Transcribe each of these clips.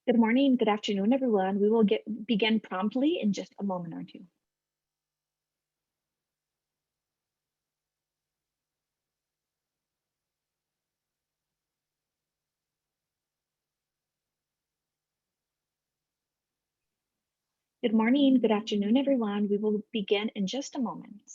Good morning, good afternoon, everyone. We will begin promptly in just a moment or two. Good morning, good afternoon, everyone. We will begin in just a moment.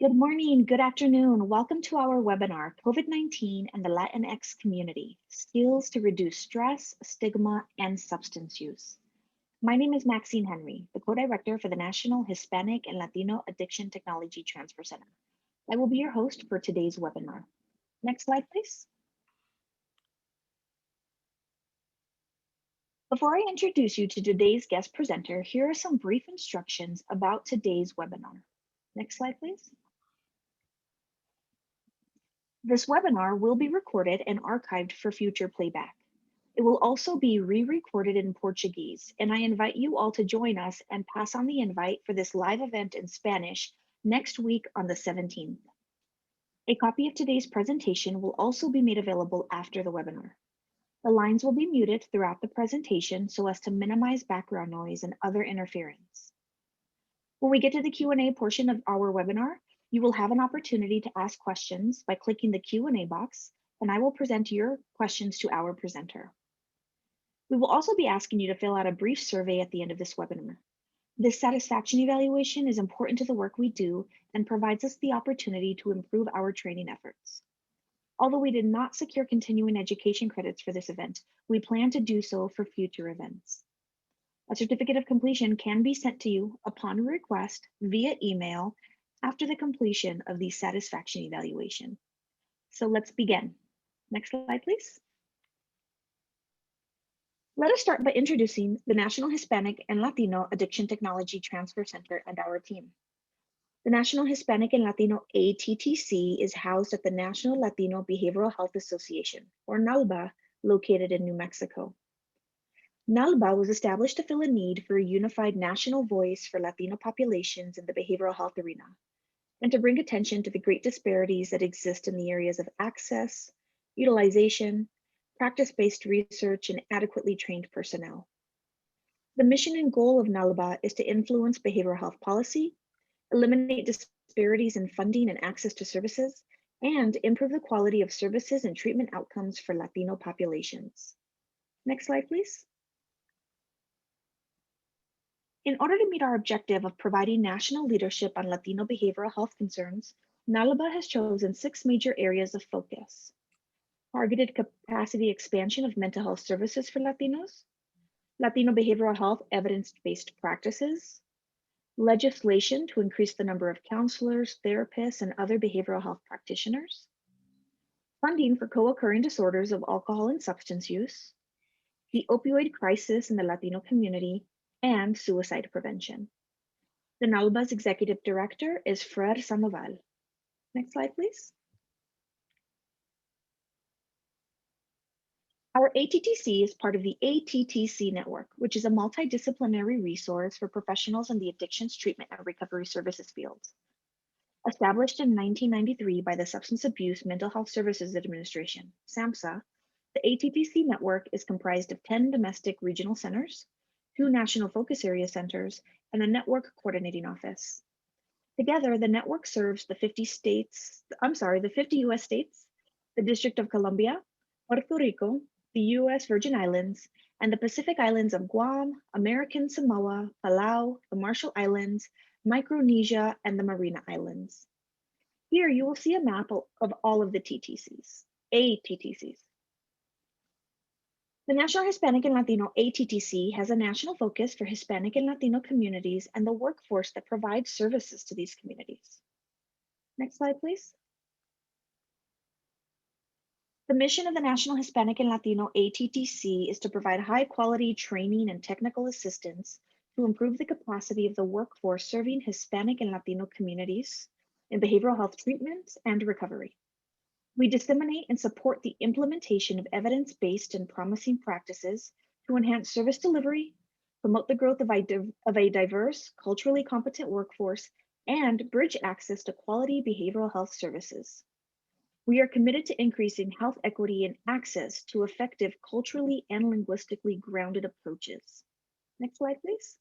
Good morning, good afternoon. Welcome to our webinar, COVID-19 and the Latinx Community, Skills to Reduce Stress, Stigma, and Substance Use. My name is Maxine Henry, the co-director for the National Hispanic and Latino Addiction Technology Transfer Center. I will be your host for today's webinar. Next slide, please. Before I introduce you to today's guest presenter, here are some brief instructions about today's webinar. Next slide, please. This webinar will be recorded and archived for future playback. It will also be re-recorded in Portuguese, and I invite you all to join us and pass on the invite for this live event in Spanish next week on the 17th. A copy of today's presentation will also be made available after the webinar. The lines will be muted throughout the presentation so as to minimize background noise and other interference. When we get to the Q&A portion of our webinar, you will have an opportunity to ask questions by clicking the Q&A box, and I will present your questions to our presenter. We will also be asking you to fill out a brief survey at the end of this webinar. This satisfaction evaluation is important to the work we do and provides us the opportunity to improve our training efforts. Although we did not secure continuing education credits for this event, we plan to do so for future events. A certificate of completion can be sent to you upon request via email after the completion of the satisfaction evaluation. So let's begin. Next slide, please. Let us start by introducing the National Hispanic and Latino Addiction Technology Transfer Center and our team. The National Hispanic and Latino ATTC is housed at the National Latino Behavioral Health Association, or NALBA, located in New Mexico. NALBA was established to fill a need for a unified national voice for Latino populations in the behavioral health arena, and to bring attention to the great disparities that exist in the areas of access, utilization, practice-based research, and adequately trained personnel. The mission and goal of NALBA is to influence behavioral health policy, eliminate disparities in funding and access to services, and improve the quality of services and treatment outcomes for Latino populations. Next slide, please. In order to meet our objective of providing national leadership on Latino behavioral health concerns, NALBA has chosen 6 major areas of focus: targeted capacity expansion of mental health services for Latinos, Latino behavioral health evidence-based practices, legislation to increase the number of counselors, therapists, and other behavioral health practitioners, funding for co-occurring disorders of alcohol and substance use, the opioid crisis in the Latino community, and suicide prevention. The NALBA's executive director is Fred Sandoval. Next slide, please. Our ATTC is part of the ATTC network, which is a multidisciplinary resource for professionals in the addictions treatment and recovery services fields. Established in 1993 by the Substance Abuse Mental Health Services Administration, SAMHSA, the ATTC network is comprised of 10 domestic regional centers, 2 national focus area centers, and a network coordinating office. Together, the network serves the 50 US states, the District of Columbia, Puerto Rico, the US Virgin Islands, and the Pacific Islands of Guam, American Samoa, Palau, the Marshall Islands, Micronesia, and the Marina Islands. Here you will see a map of all of the ATTCs. The National Hispanic and Latino ATTC has a national focus for Hispanic and Latino communities and the workforce that provides services to these communities. Next slide, please. The mission of the National Hispanic and Latino ATTC is to provide high-quality training and technical assistance to improve the capacity of the workforce serving Hispanic and Latino communities in behavioral health treatment and recovery. We disseminate and support the implementation of evidence-based and promising practices to enhance service delivery, promote the growth of a diverse, culturally competent workforce, and bridge access to quality behavioral health services. We are committed to increasing health equity and access to effective culturally and linguistically grounded approaches. Next slide, please.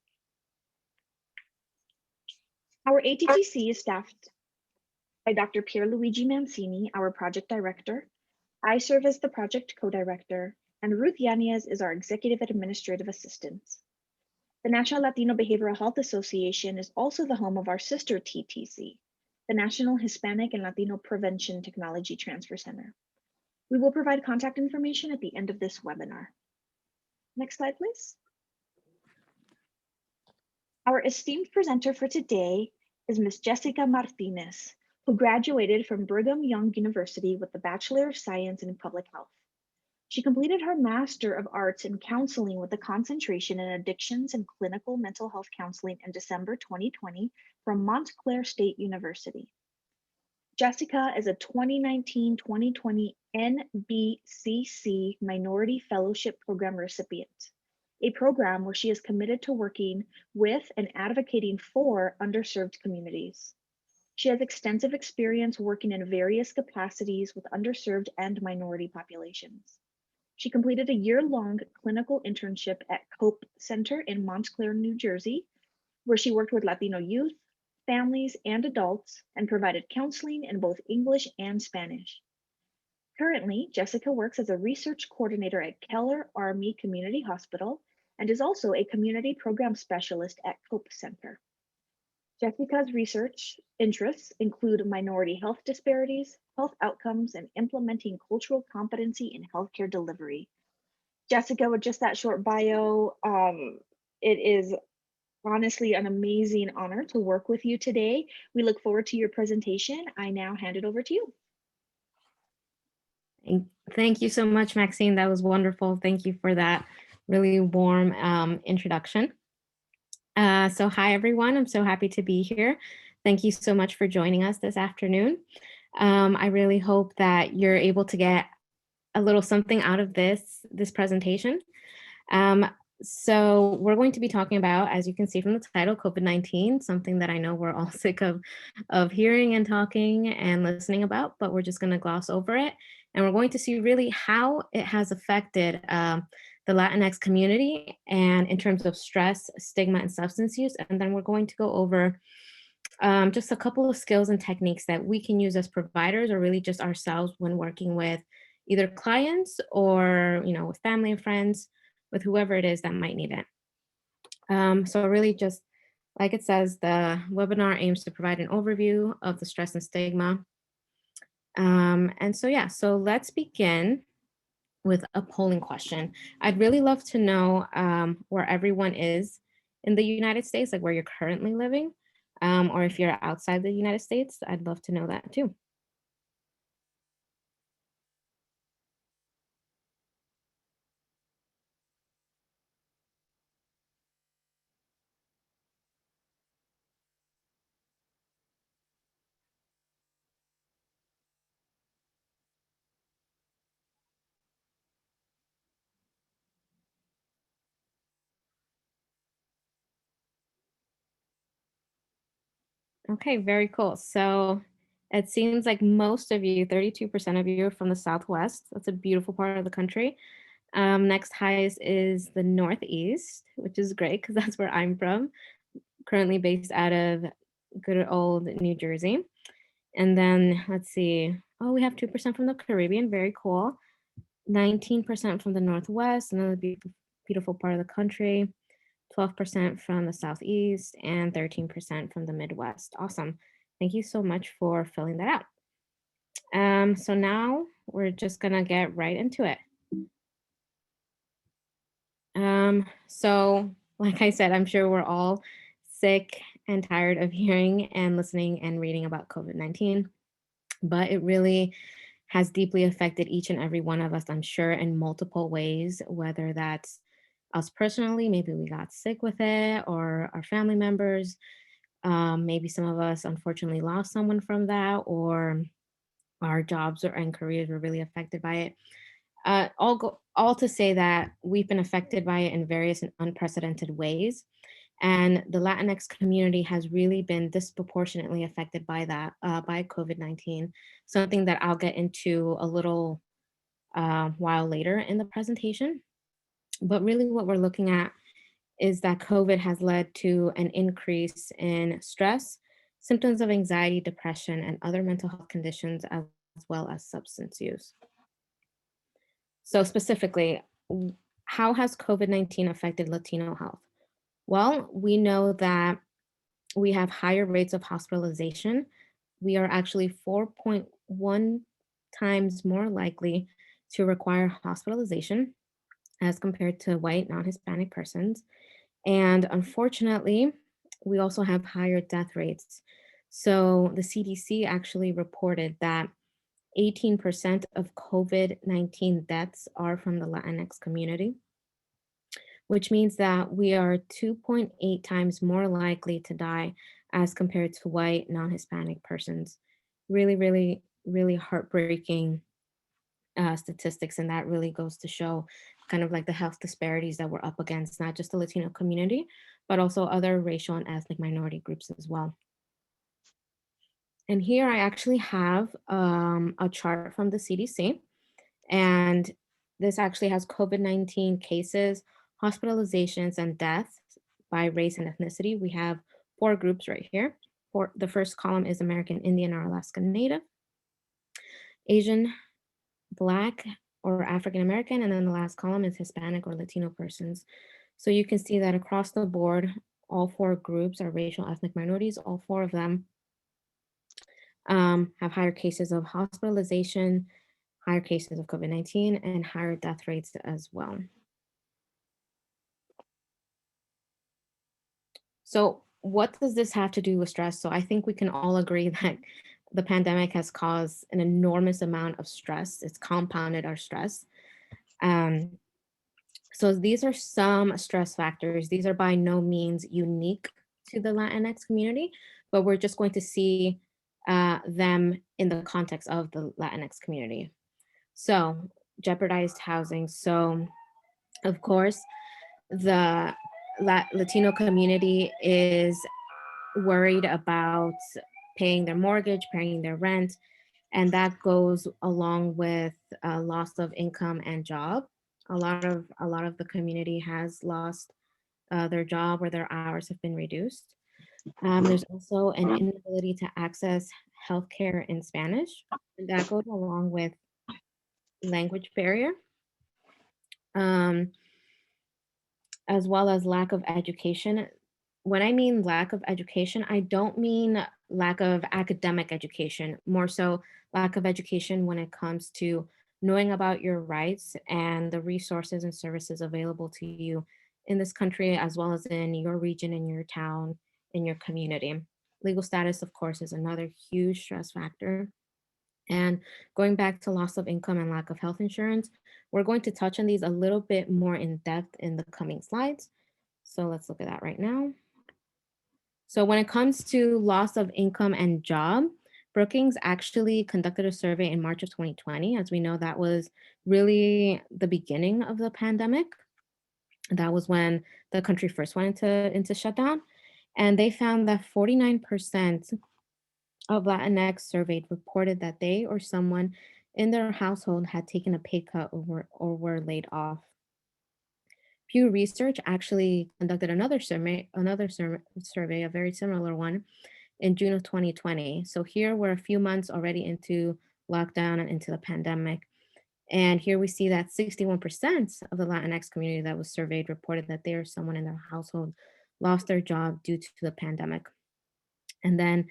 Our ATTC is staffed by Dr. Pierluigi Mancini, our project director. I serve as the project co-director, and Ruth Yanez is our executive administrative assistant. The National Latino Behavioral Health Association is also the home of our sister TTC, the National Hispanic and Latino Prevention Technology Transfer Center. We will provide contact information at the end of this webinar. Next slide, please. Our esteemed presenter for today is Ms. Jessica Martinez, who graduated from Brigham Young University with the Bachelor of Science in Public Health. She completed her Master of Arts in Counseling with a concentration in Addictions and Clinical Mental Health Counseling in December 2020 from Montclair State University. Jessica is a 2019-2020 NBCC Minority Fellowship Program recipient, a program where she is committed to working with and advocating for underserved communities. She has extensive experience working in various capacities with underserved and minority populations. She completed a year-long clinical internship at COPE Center in Montclair, New Jersey, where she worked with Latino youth, families, and adults, and provided counseling in both English and Spanish. Currently, Jessica works as a research coordinator at Keller Army Community Hospital and is also a community program specialist at COPE Center. Jessica's research interests include minority health disparities, health outcomes, and implementing cultural competency in healthcare delivery. Jessica, with just that short bio, it is honestly an amazing honor to work with you today. We look forward to your presentation. I now hand it over to you. Thank you so much, Maxine. That was wonderful. Thank you for that really warm introduction. So hi, everyone. I'm so happy to be here. Thank you so much for joining us this afternoon. I really hope that you're able to get a little something out of this presentation. So we're going to be talking about, as you can see from the title, COVID-19, something that I know we're all sick of hearing and talking and listening about, but we're just going to gloss over it. And we're going to see really how it has affected the Latinx community and in terms of stress, stigma, and substance use. And then we're going to go over just a couple of skills and techniques that we can use as providers or really just ourselves when working with either clients or, with family and friends, with whoever it is that might need it. So really just like it says, the webinar aims to provide an overview of the stress and stigma. So let's begin with a polling question. I'd really love to know where everyone is in the United States, like where you're currently living, or if you're outside the United States, I'd love to know that too. Okay, very cool. So it seems like most of you, 32% of you are from the Southwest. That's a beautiful part of the country. Next highest is the Northeast, which is great because that's where I'm from, currently based out of good old New Jersey. And then let's see, oh, we have 2% from the Caribbean, very cool. 19% from the Northwest, another beautiful part of the country. 12% from the Southeast, and 13% from the Midwest. Awesome. Thank you so much for filling that out. So now we're just gonna get right into it. So like I said, I'm sure we're all sick and tired of hearing and listening and reading about COVID-19, but it really has deeply affected each and every one of us, I'm sure, in multiple ways, whether that's us personally, maybe we got sick with it, or our family members. Maybe some of us unfortunately lost someone from that, or our jobs and careers were really affected by it. All to say that we've been affected by it in various and unprecedented ways. And the Latinx community has really been disproportionately affected by that, by COVID-19, something that I'll get into a little while later in the presentation. But really, what we're looking at is that COVID has led to an increase in stress, symptoms of anxiety, depression, and other mental health conditions, as well as substance use. So, specifically, how has COVID-19 affected Latino health? Well, we know that we have higher rates of hospitalization. We are actually 4.1 times more likely to require hospitalization as compared to white non Hispanic persons. And unfortunately, we also have higher death rates. So the CDC actually reported that 18% of COVID-19 deaths are from the Latinx community, which means that we are 2.8 times more likely to die as compared to white non Hispanic persons. Really, really, really heartbreaking statistics. And that really goes to show kind of like the health disparities that we're up against, not just the Latino community, but also other racial and ethnic minority groups as well. And here I actually have a chart from the CDC, and this actually has COVID-19 cases, hospitalizations, and deaths by race and ethnicity. We have four groups right here. For the first column is American Indian or Alaska Native, Asian, Black or African American, and then the last column is Hispanic or Latino persons. So you can see that across the board, all four groups are racial ethnic minorities. All four of them have higher cases of hospitalization, higher cases of COVID-19, and higher death rates as well. So what does this have to do with stress? So I think we can all agree that the pandemic has caused an enormous amount of stress. It's compounded our stress. Um, so these are some stress factors. These are by no means unique to the Latinx community, but we're just going to see them in the context of the Latinx community. So jeopardized housing. So of course, the Latino community is worried about paying their mortgage, paying their rent, and that goes along with loss of income and job. A lot of the community has lost their job or their hours have been reduced. There's also an inability to access healthcare in Spanish, and that goes along with language barrier, um, as well as lack of education. When I mean lack of education, I don't mean lack of academic education, more so lack of education when it comes to knowing about your rights and the resources and services available to you in this country, as well as in your region, in your town, in your community. Legal status, of course, is another huge stress factor. And going back to loss of income and lack of health insurance, we're going to touch on these a little bit more in depth in the coming slides. So let's look at that right now. So when it comes to loss of income and job, Brookings actually conducted a survey in March of 2020. As we know, that was really the beginning of the pandemic. That was when the country first went into shutdown. And they found that 49% of Latinx surveyed reported that they or someone in their household had taken a pay cut or were laid off. Pew Research actually conducted another survey, a very similar one, in June of 2020. So here we're a few months already into lockdown and into the pandemic. And here we see that 61% of the Latinx community that was surveyed reported that they or someone in their household lost their job due to the pandemic. And then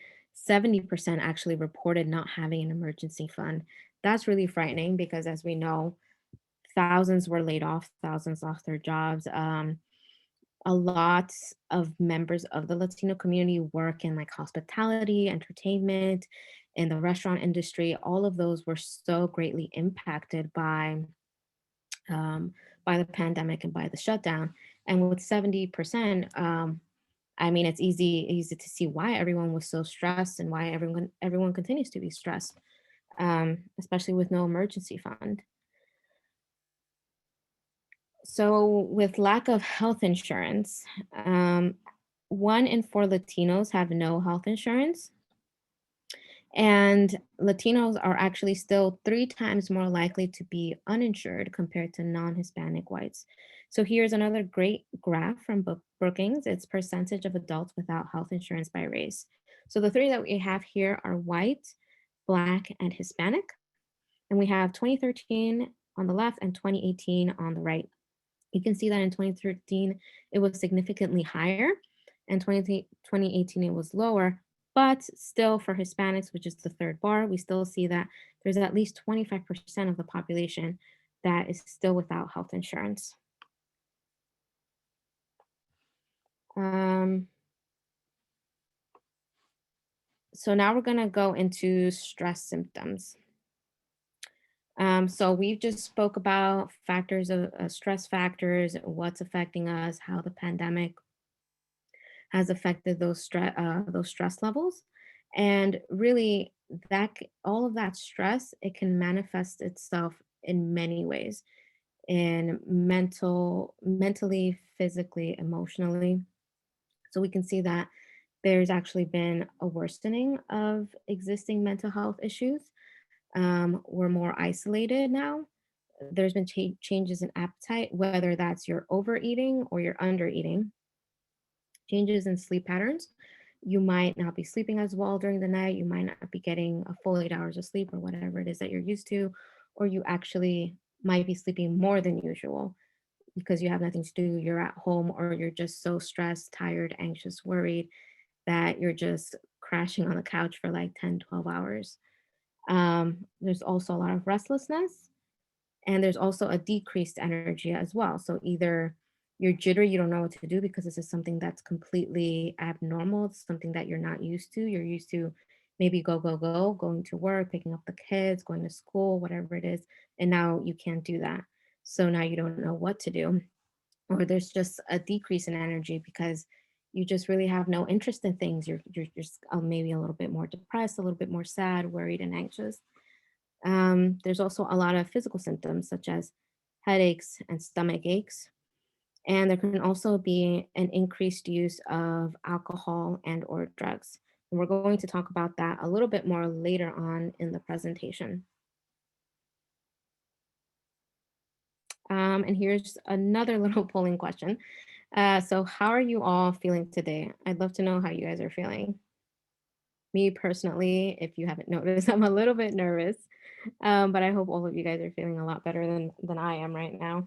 70% actually reported not having an emergency fund. That's really frightening because, as we know, thousands were laid off, thousands lost their jobs. A lot of members of the Latino community work in like hospitality, entertainment, in the restaurant industry. All of those were so greatly impacted by the pandemic and by the shutdown. And with 70%, I mean, it's easy to see why everyone was so stressed and why everyone continues to be stressed, especially with no emergency fund. So, with lack of health insurance, um, 1 in 4 Latinos have no health insurance. And Latinos are actually still 3 times more likely to be uninsured compared to non Hispanic whites. So here's another great graph from Brookings. It's percentage of adults without health insurance by race. So the three that we have here are white, Black, and Hispanic. And we have 2013 on the left and 2018 on the right. You can see that in 2013, it was significantly higher, and 2018, it was lower. But still, for Hispanics, which is the third bar, we still see that there's at least 25% of the population that is still without health insurance. Um, so now we're going to go into stress symptoms. So we just spoke about factors of stress factors, what's affecting us, how the pandemic has affected those stress levels, and really all of that stress, it can manifest itself in many ways, in mentally, physically, emotionally. So we can see that there's actually been a worsening of existing mental health issues. We're more isolated now. There's been changes in appetite, whether that's you're overeating or you're undereating. Changes in sleep patterns. You might not be sleeping as well during the night. You might not be getting a full 8 hours of sleep or whatever it is that you're used to, or you actually might be sleeping more than usual because you have nothing to do. You're at home, or you're just so stressed, tired, anxious, worried that you're just crashing on the couch for like 10, 12 hours. There's also a lot of restlessness, and there's also a decreased energy as well. So either you're jittery, you don't know what to do because this is something that's completely abnormal. It's something that you're not used to. You're used to maybe go, go, go, going to work, picking up the kids, going to school, whatever it is. And now you can't do that. So now you don't know what to do. Or there's just a decrease in energy because you just really have no interest in things. You're just maybe a little bit more depressed, a little bit more sad, worried, and anxious. There's also a lot of physical symptoms such as headaches and stomach aches. And there can also be an increased use of alcohol and or drugs. And we're going to talk about that a little bit more later on in the presentation. And here's another little polling question. So how are you all feeling today? I'd love to know how you guys are feeling. Me personally, if you haven't noticed, I'm a little bit nervous, but I hope all of you guys are feeling a lot better than I am right now.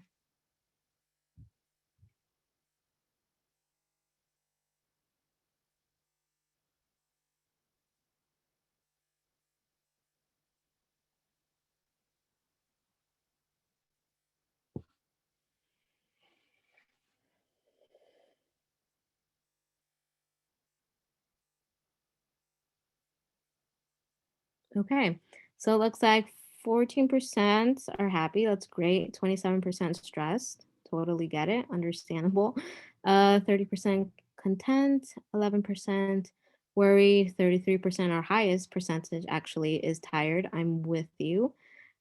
Okay, so it looks like 14% are happy. That's great. 27% stressed. Totally get it. Understandable. 30% content. 11% worried. 33%, our highest percentage actually, is tired. I'm with you.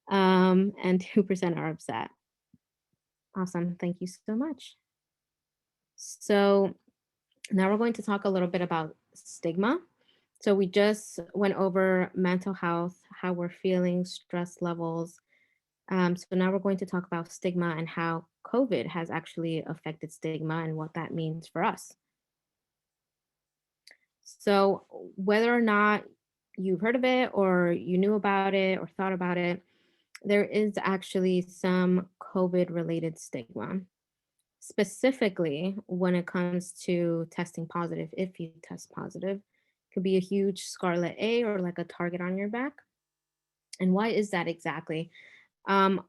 And 2% are upset. Awesome. Thank you so much. So now we're going to talk a little bit about stigma. So we just went over mental health, how we're feeling, stress levels. So now we're going to talk about stigma and how COVID has actually affected stigma and what that means for us. So whether or not you've heard of it or you knew about it or thought about it, there is actually some COVID related stigma, specifically when it comes to testing positive. If you test positive, could be a huge scarlet A or like a target on your back. And why is that exactly? Um,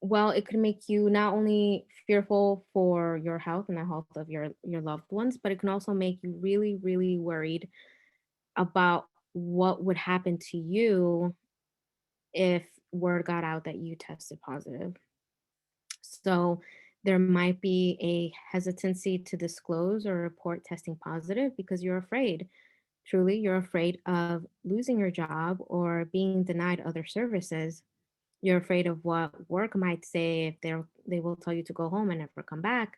well, it could make you not only fearful for your health and the health of your loved ones, but it can also make you really, really worried about what would happen to you if word got out that you tested positive. So there might be a hesitancy to disclose or report testing positive because you're afraid. Truly, you're afraid of losing your job or being denied other services You're afraid of what work might say if they will tell you to go home and never come back,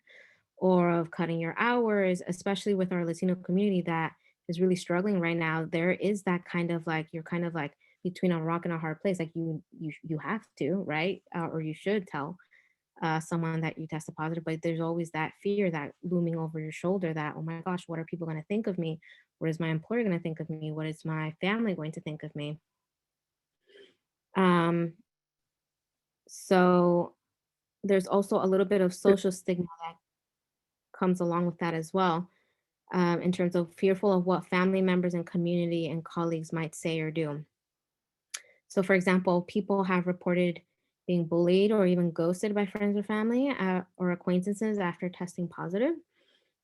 or of cutting your hours, especially with our Latino community that is really struggling right now. There is that kind of like you're kind of like between a rock and a hard place. Like you have to, right? Or you should tell someone that you tested positive, but there's always that fear that looming over your shoulder that, oh my gosh, what are people going to think of me? What is my employer going to think of me? What is my family going to think of me? Um, so there's also a little bit of social stigma that comes along with that as well, in terms of fearful of what family members and community and colleagues might say or do. So, for example, people have reported being bullied or even ghosted by friends or family or acquaintances after testing positive.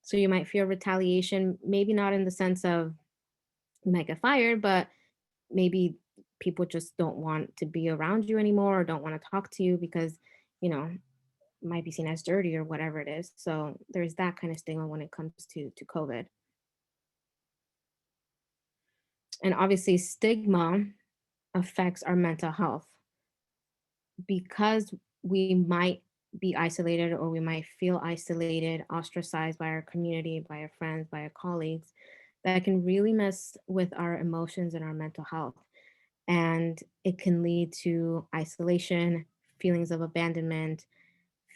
So, you might fear retaliation, maybe not in the sense of you might get fired, but maybe people just don't want to be around you anymore or don't want to talk to you because, you know, might be seen as dirty or whatever it is. So there's that kind of stigma when it comes to COVID. And obviously stigma affects our mental health because we might be isolated or we might feel isolated, ostracized by our community, by our friends, by our colleagues. That can really mess with our emotions and our mental health. And it can lead to isolation, feelings of abandonment,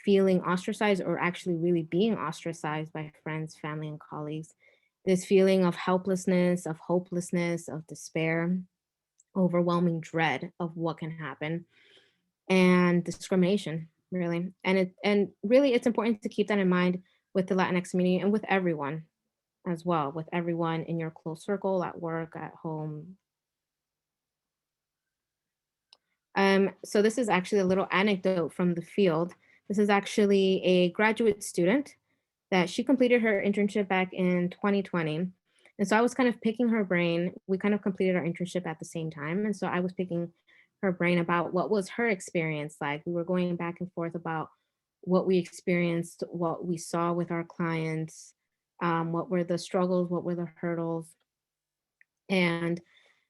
feeling ostracized or actually really being ostracized by friends, family, and colleagues. This feeling of helplessness, of hopelessness, of despair, overwhelming dread of what can happen, and discrimination, really. And really it's important to keep that in mind with the Latinx community and with everyone as well, with everyone in your close circle, at work, at home. So this is actually a little anecdote from the field. This is actually a graduate student that she completed her internship back in 2020. And so I was kind of picking her brain. We kind of completed our internship at the same time. And so I was picking her brain about what was her experience like. We were going back and forth about what we experienced, what we saw with our clients, what were the struggles, what were the hurdles. And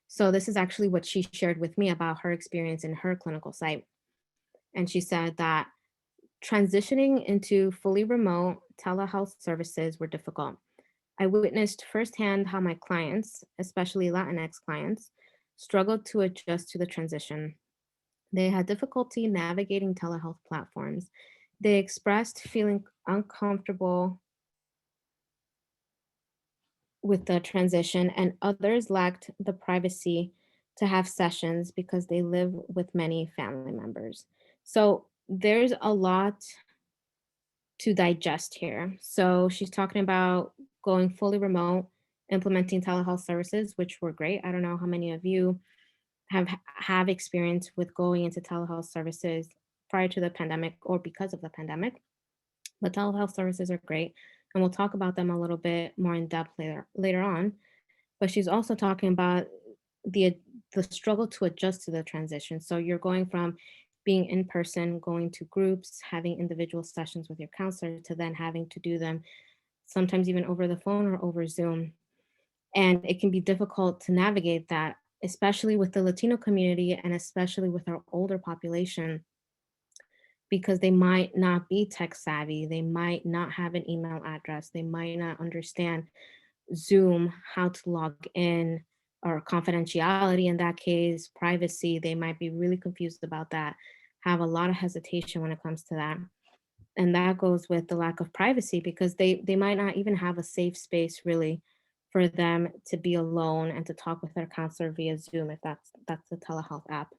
so this is actually what she shared with me about her experience in her clinical site. And she said that transitioning into fully remote telehealth services were difficult. I witnessed firsthand how my clients, especially Latinx clients, struggled to adjust to the transition. They had difficulty navigating telehealth platforms. They expressed feeling uncomfortable with the transition, and others lacked the privacy to have sessions because they live with many family members. So there's a lot to digest here. So she's talking about going fully remote, implementing telehealth services, which were great. I don't know how many of you have experience with going into telehealth services prior to the pandemic or because of the pandemic, but telehealth services are great, and we'll talk about them a little bit more in depth later on. But she's also talking about the the struggle to adjust to the transition. So you're going from being in person, going to groups, having individual sessions with your counselor, to then having to do them sometimes even over the phone or over Zoom. And it can be difficult to navigate that, especially with the Latino community and especially with our older population, because they might not be tech savvy. They might not have an email address. They might not understand Zoom, how to log in, or confidentiality in that case, privacy. They might be really confused about that, have a lot of hesitation when it comes to that. And that goes with the lack of privacy because they might not even have a safe space really for them to be alone and to talk with their counselor via Zoom if that's the telehealth app.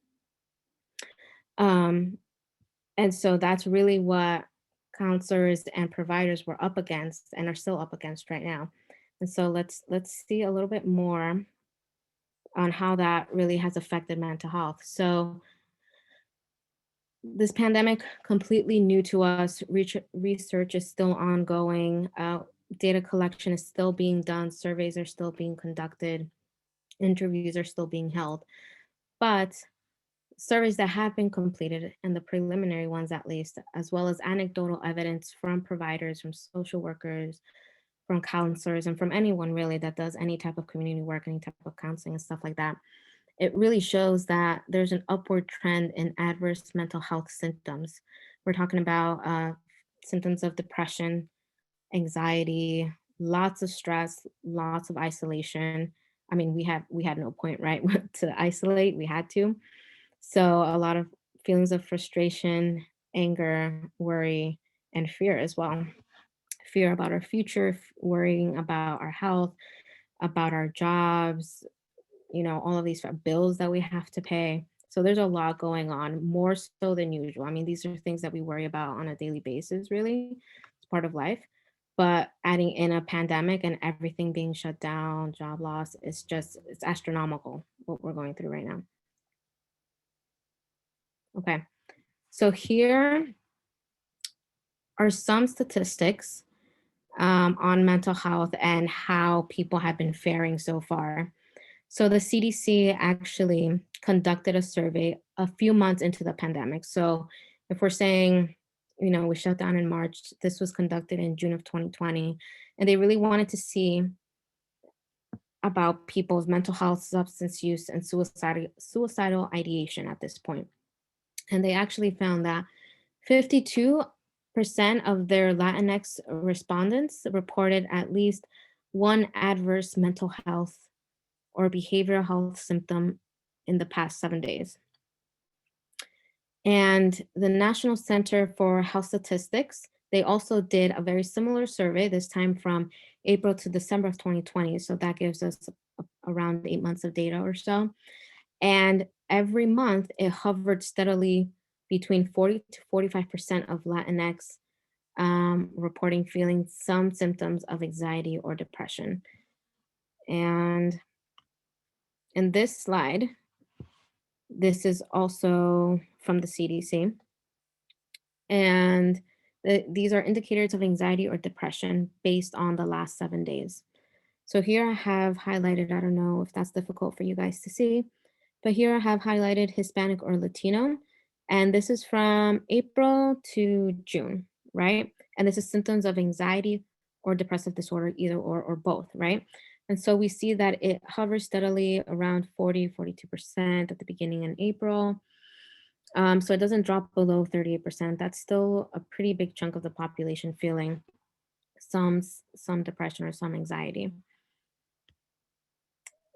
Um, and so that's really what counselors and providers were up against and are still up against right now. And so let's see a little bit more on how that really has affected mental health. So this pandemic completely new to us. Research is still ongoing. Data collection is still being done. Surveys are still being conducted. Interviews are still being held. But surveys that have been completed, and the preliminary ones at least, as well as anecdotal evidence from providers, from social workers, from counselors, and from anyone really that does any type of community work, any type of counseling and stuff like that, it really shows that there's an upward trend in adverse mental health symptoms. We're talking about symptoms of depression, anxiety, lots of stress, lots of isolation. I mean, we had no point, right, to isolate. We had to. So a lot of feelings of frustration, anger, worry, and fear as well. Fear about our future, worrying about our health, about our jobs, all of these bills that we have to pay. So there's a lot going on, more so than usual. I mean, these are things that we worry about on a daily basis, really. It's part of life. But adding in a pandemic and everything being shut down, job loss, it's astronomical what we're going through right now. Okay. So here are some statistics on mental health and how people have been faring so far. So the CDC actually conducted a survey a few months into the pandemic. So if we're saying, we shut down in March, this was conducted in June of 2020, and they really wanted to see about people's mental health, substance use, and suicidal ideation at this point. And they actually found that 52% of their Latinx respondents reported at least one adverse mental health or behavioral health symptom in the past 7 days. And the National Center for Health Statistics, they also did a very similar survey, this time from April to December of 2020. So that gives us around 8 months of data or so. And every month it hovered steadily between 40 to 45% of Latinx reporting feeling some symptoms of anxiety or depression. And in this slide, this is also from the CDC. And these are indicators of anxiety or depression based on the last 7 days. So here I have highlighted, I don't know if that's difficult for you guys to see, but here I have highlighted Hispanic or Latino. And this is from April to June, right? And this is symptoms of anxiety or depressive disorder, either or both, right? And so we see that it hovers steadily around 42% at the beginning in April. So it doesn't drop below 38%. That's still a pretty big chunk of the population feeling some depression or some anxiety.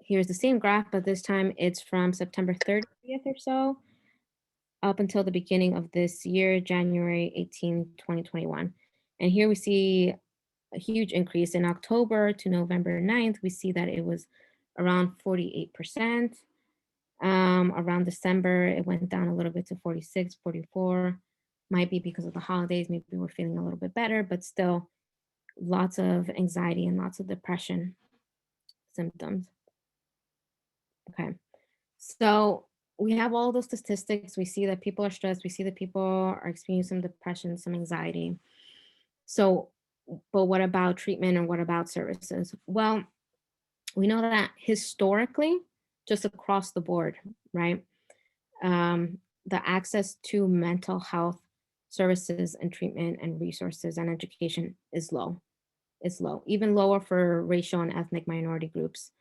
Here's the same graph, but this time it's from September 30th or so up until the beginning of this year, January 18, 2021. And here we see a huge increase. In October to November 9th, we see that it was around 48%. Around December, it went down a little bit to 46, 44. Might be because of the holidays. Maybe we're feeling a little bit better, but still lots of anxiety and lots of depression symptoms. Okay. So we have all those statistics. We see that people are stressed. We see that people are experiencing some depression, some anxiety. So, but what about treatment and what about services? Well, we know that historically, just across the board, right? The access to mental health services and treatment and resources and education is low. It's low, even lower for racial and ethnic minority groups.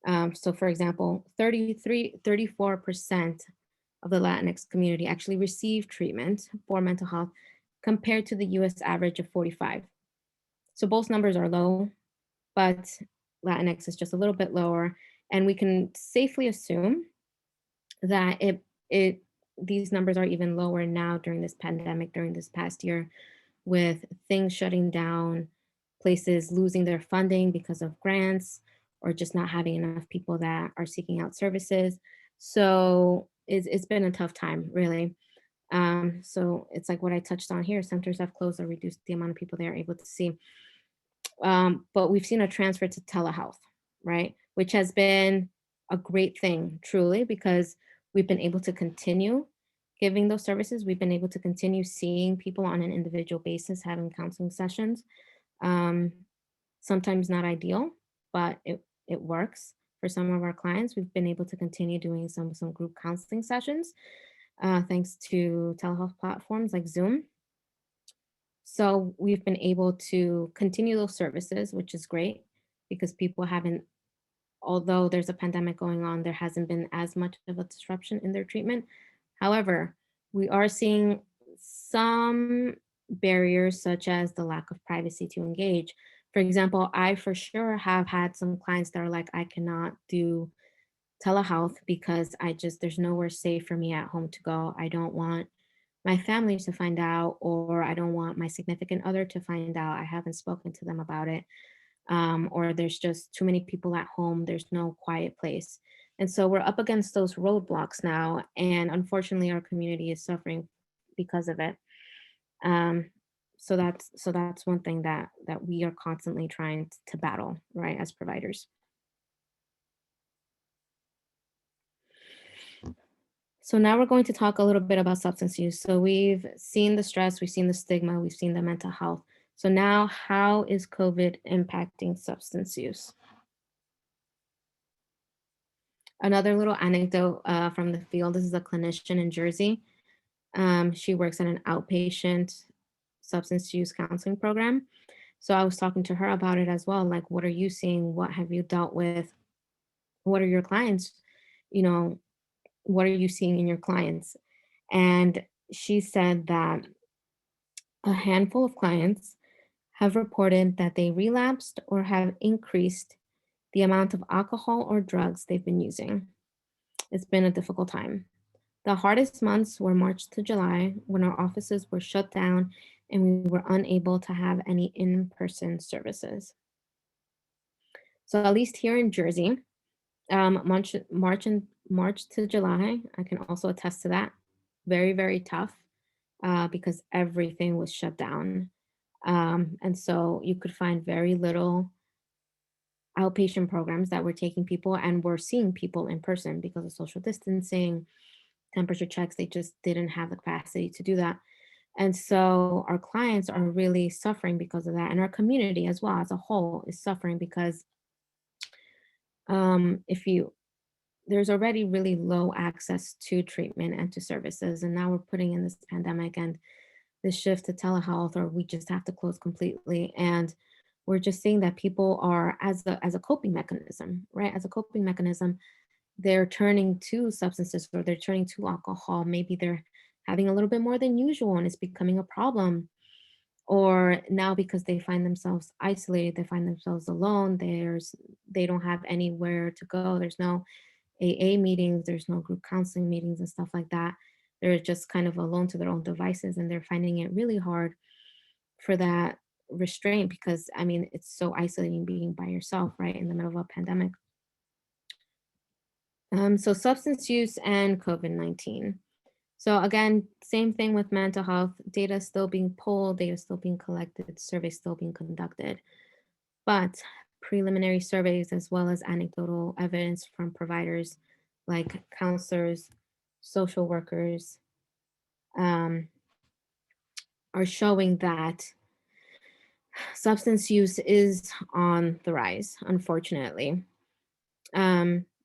So for example, 34% of the Latinx community actually receive treatment for mental health compared to the US average of 45. So both numbers are low, but Latinx is just a little bit lower. And we can safely assume that these numbers are even lower now during this pandemic, during this past year, with things shutting down, places losing their funding because of grants, or just not having enough people that are seeking out services. So it's been a tough time, really. So it's like what I touched on here, centers have closed or reduced the amount of people they are able to see. But we've seen a transfer to telehealth, right? Which has been a great thing, truly, because we've been able to continue giving those services. We've been able to continue seeing people on an individual basis, having counseling sessions. Sometimes not ideal, but it works for some of our clients. We've been able to continue doing some group counseling sessions, thanks to telehealth platforms like Zoom. So we've been able to continue those services, which is great because people haven't although there's a pandemic going on, there hasn't been as much of a disruption in their treatment. However, we are seeing some barriers, such as the lack of privacy to engage. For example, I for sure have had some clients that are like, I cannot do telehealth because there's nowhere safe for me at home to go. I don't want my family to find out, or I don't want my significant other to find out. I haven't spoken to them about it. Or there's just too many people at home. There's no quiet place. And so we're up against those roadblocks now. And unfortunately, our community is suffering because of it. Um, so that's one thing that we are constantly trying to battle, right, as providers. So now we're going to talk a little bit about substance use. So we've seen the stress, we've seen the stigma, we've seen the mental health. So now, how is COVID impacting substance use? Another little anecdote from the field. This is a clinician in Jersey. She works at an outpatient substance use counseling program. So I was talking to her about it as well. Like, what are you seeing? What have you dealt with? What are your clients? You know, what are you seeing in your clients? And she said that a handful of clients have reported that they relapsed or have increased the amount of alcohol or drugs they've been using. It's been a difficult time. The hardest months were March to July, when our offices were shut down and we were unable to have any in person services. So, at least here in Jersey, March to July, I can also attest to that. Very, very tough because everything was shut down. And so you could find very little outpatient programs that were taking people and were seeing people in person because of social distancing, temperature checks. They just didn't have the capacity to do that. And so our clients are really suffering because of that. And our community as well as a whole is suffering because if you there's already really low access to treatment and to services. And now we're putting in this pandemic and the shift to telehealth, or we just have to close completely. And we're just seeing that people are, as a coping mechanism, right? As a coping mechanism, they're turning to substances or they're turning to alcohol. Maybe they're having a little bit more than usual and it's becoming a problem. Or now because they find themselves isolated, they find themselves alone. They don't have anywhere to go. There's no AA meetings, there's no group counseling meetings and stuff like that. They're just kind of alone to their own devices and they're finding it really hard for that restraint because I mean, it's so isolating being by yourself, right, in the middle of a pandemic. So substance use and COVID-19. So again, same thing with mental health. Data is still being pulled, data is still being collected, surveys still being conducted. But preliminary surveys, as well as anecdotal evidence from providers like counselors, social workers, um, are showing that substance use is on the rise, unfortunately.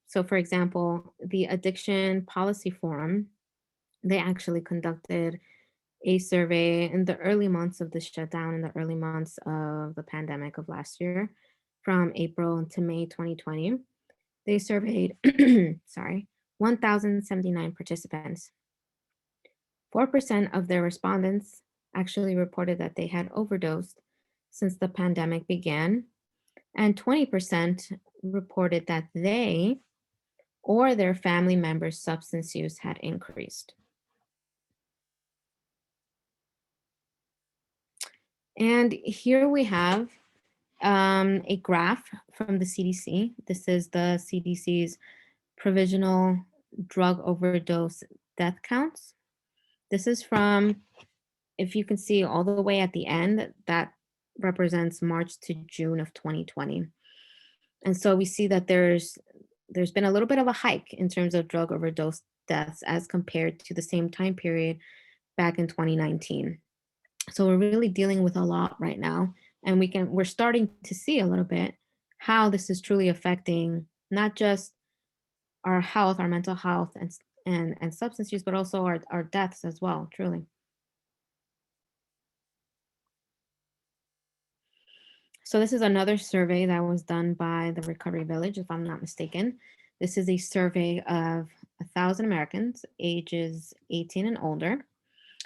So, for example, the Addiction Policy Forum, they actually conducted a survey in the early months of the shutdown, in the early months of the pandemic of last year, from April to May 2020. They surveyed, sorry, 1,079 participants. 4% of their respondents actually reported that they had overdosed since the pandemic began, and 20% reported that they or their family members' substance use had increased. And here we have a graph from the CDC. This is the CDC's Provisional Drug Overdose Death Counts. This is from, if you can see all the way at the end, that represents March to June of 2020. And so we see that there's been a little bit of a hike in terms of drug overdose deaths as compared to the same time period back in 2019. So we're really dealing with a lot right now, and we're starting to see a little bit how this is truly affecting not just our health, our mental health, and substance use, but also our deaths as well. Truly. So this is another survey that was done by the Recovery Village, if I'm not mistaken. This is a survey of 1,000 Americans ages 18 and older,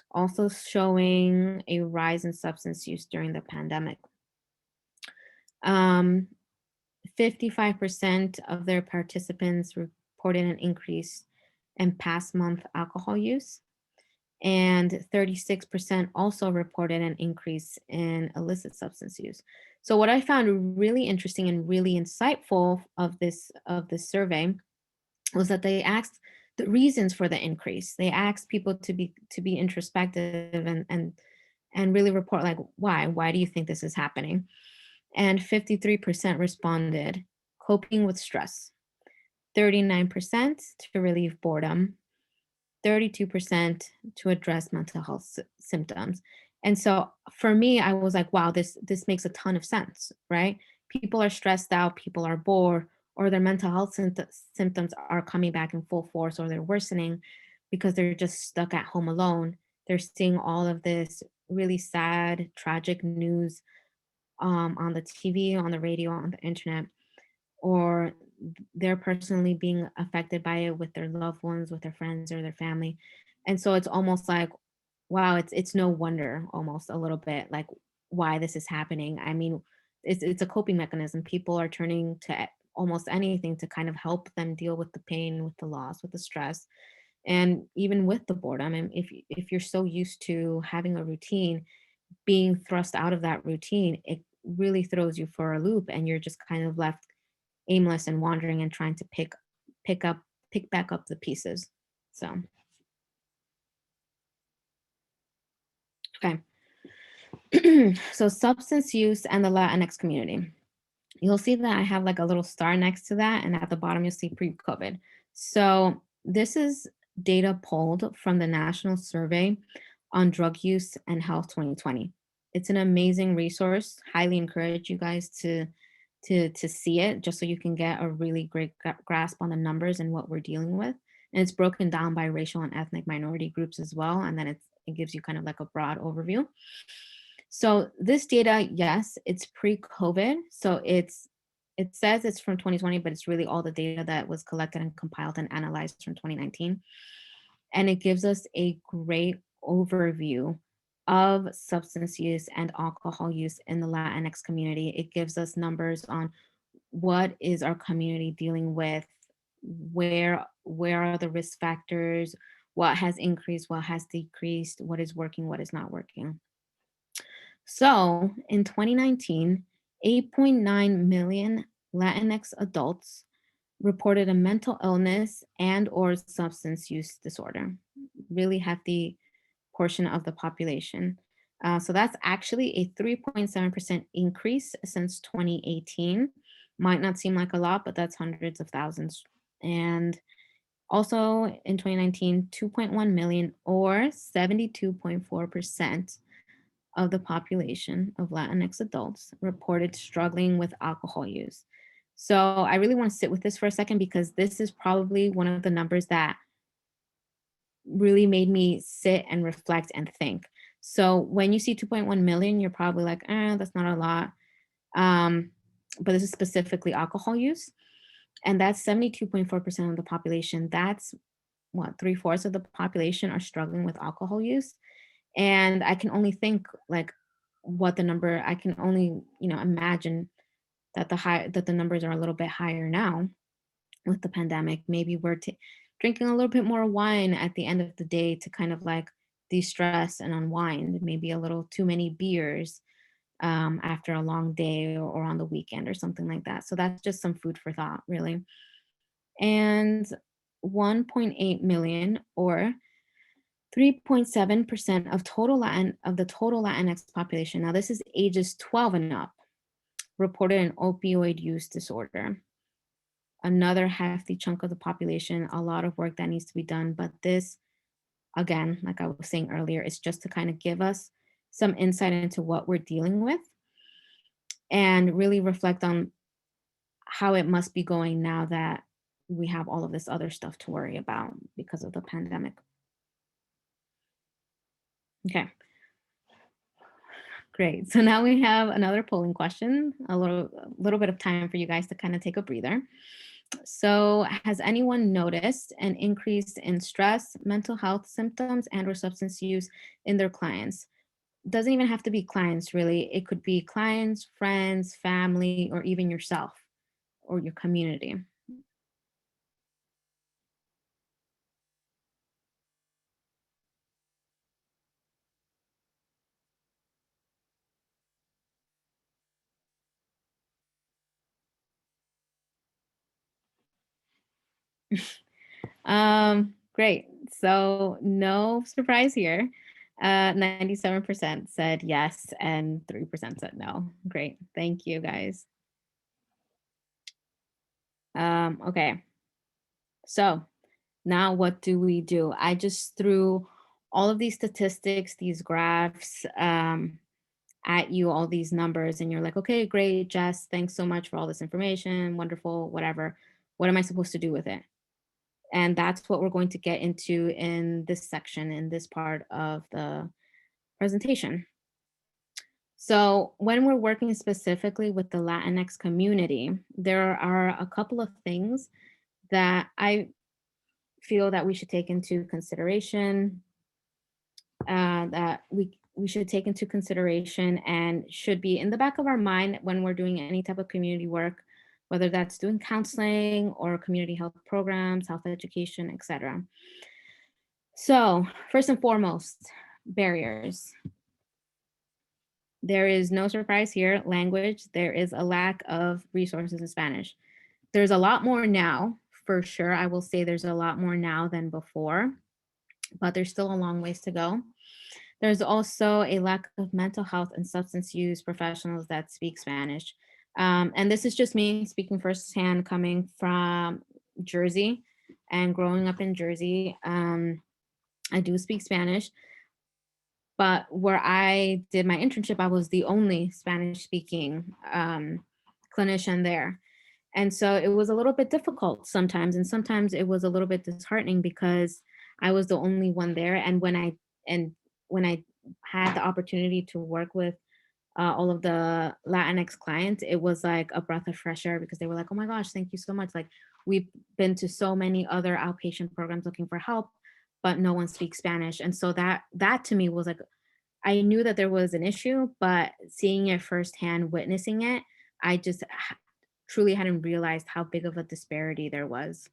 also showing a rise in substance use during the pandemic. Um, 55% of their participants reported an increase in past month alcohol use, and 36% also reported an increase in illicit substance use. So what I found really interesting and really insightful of this survey was that they asked the reasons for the increase. They asked people to be introspective and really report, like, why do you think this is happening? And 53% responded coping with stress, 39% to relieve boredom, 32% to address mental health symptoms. And so for me, I was like, wow, this makes a ton of sense, right? People are stressed out, people are bored, or their mental health symptoms are coming back in full force, or they're worsening because they're just stuck at home alone. They're seeing all of this really sad, tragic news on the TV, on the radio, on the internet, or they're personally being affected by it with their loved ones, with their friends or their family. And so it's almost like, wow, it's no wonder, almost a little bit, like, why this is happening. I mean, it's a coping mechanism. People are turning to almost anything to kind of help them deal with the pain, with the loss, with the stress, and even with the boredom. And if you're so used to having a routine, being thrust out of that routine, it really throws you for a loop, and you're just kind of left aimless and wandering and trying to pick up pick back up the pieces. So, okay. So substance use and the Latinx community. You'll see that I have like a little star next to that, and at the bottom you'll see pre-COVID. So this is data pulled from the National Survey on Drug Use and Health 2020. It's an amazing resource. Highly encourage you guys to see it, just so you can get a really great grasp on the numbers and what we're dealing with. And it's broken down by racial and ethnic minority groups as well, and then it gives you kind of like a broad overview. So this data, yes, it's pre-COVID. So it says it's from 2020, but it's really all the data that was collected and compiled and analyzed from 2019. And it gives us a great overview of substance use and alcohol use in the Latinx community. It gives us numbers on what is our community dealing with, where are the risk factors, what has increased, what has decreased, what is working, what is not working. So in 2019, 8.9 million Latinx adults reported a mental illness and or substance use disorder. Really hefty portion of the population. So that's actually a 3.7% increase since 2018. Might not seem like a lot, but that's hundreds of thousands. And also in 2019, 2.1 million or 72.4% of the population of Latinx adults reported struggling with alcohol use. So I really want to sit with this for a second, because this is probably one of the numbers that really made me sit and reflect and think. So when you see 2.1 million, you're probably like, that's not a lot. But this is specifically alcohol use. And that's 72.4% of the population. That's what, 3/4 of the population are struggling with alcohol use. And I can only think like what the number, I can only, imagine that the numbers are a little bit higher now with the pandemic. Maybe we're drinking a little bit more wine at the end of the day to kind of like de-stress and unwind, maybe a little too many beers after a long day, or on the weekend or something like that. So that's just some food for thought, really. And 1.8 million or 3.7% of the total Latinx population. Now this is ages 12 and up, reported an opioid use disorder. Another hefty chunk of the population, a lot of work that needs to be done. But this, again, like I was saying earlier, is just to kind of give us some insight into what we're dealing with and really reflect on how it must be going now that we have all of this other stuff to worry about because of the pandemic. Okay. Great. So now we have another polling question, a little bit of time for you guys to kind of take a breather. So, has anyone noticed an increase in stress, mental health symptoms, and or substance use in their clients? Doesn't even have to be clients, really. It could be clients, friends, family, or even yourself or your community. Great. So no surprise here. 97% said yes and 3% said no. Great. Thank you guys. Okay. So now what do we do? I just threw all of these statistics, these graphs, at you, all these numbers, and you're like, okay, great, Jess, thanks so much for all this information. Wonderful, whatever. What am I supposed to do with it? And that's what we're going to get into in this section, in this part of the presentation. So, when we're working specifically with the Latinx community, there are a couple of things that I feel that we should take into consideration, that we should take into consideration and should be in the back of our mind when we're doing any type of community work, whether that's doing counseling or community health programs, health education, etc. So, first and foremost, barriers. There is no surprise here, language. There is a lack of resources in Spanish. There's a lot more now, for sure. I will say there's a lot more now than before, but there's still a long ways to go. There's also a lack of mental health and substance use professionals that speak Spanish. And this is just me speaking firsthand, coming from Jersey and growing up in Jersey. I do speak Spanish, but where I did my internship, I was the only Spanish speaking clinician there. And so it was a little bit difficult sometimes. And sometimes it was a little bit disheartening because I was the only one there. And when I had the opportunity to work with all of the Latinx clients, it was like a breath of fresh air because they were like, oh my gosh, thank you so much. Like, we've been to so many other outpatient programs looking for help, but no one speaks Spanish. And so that to me was like, I knew that there was an issue, but seeing it firsthand, witnessing it, I just truly hadn't realized how big of a disparity there was.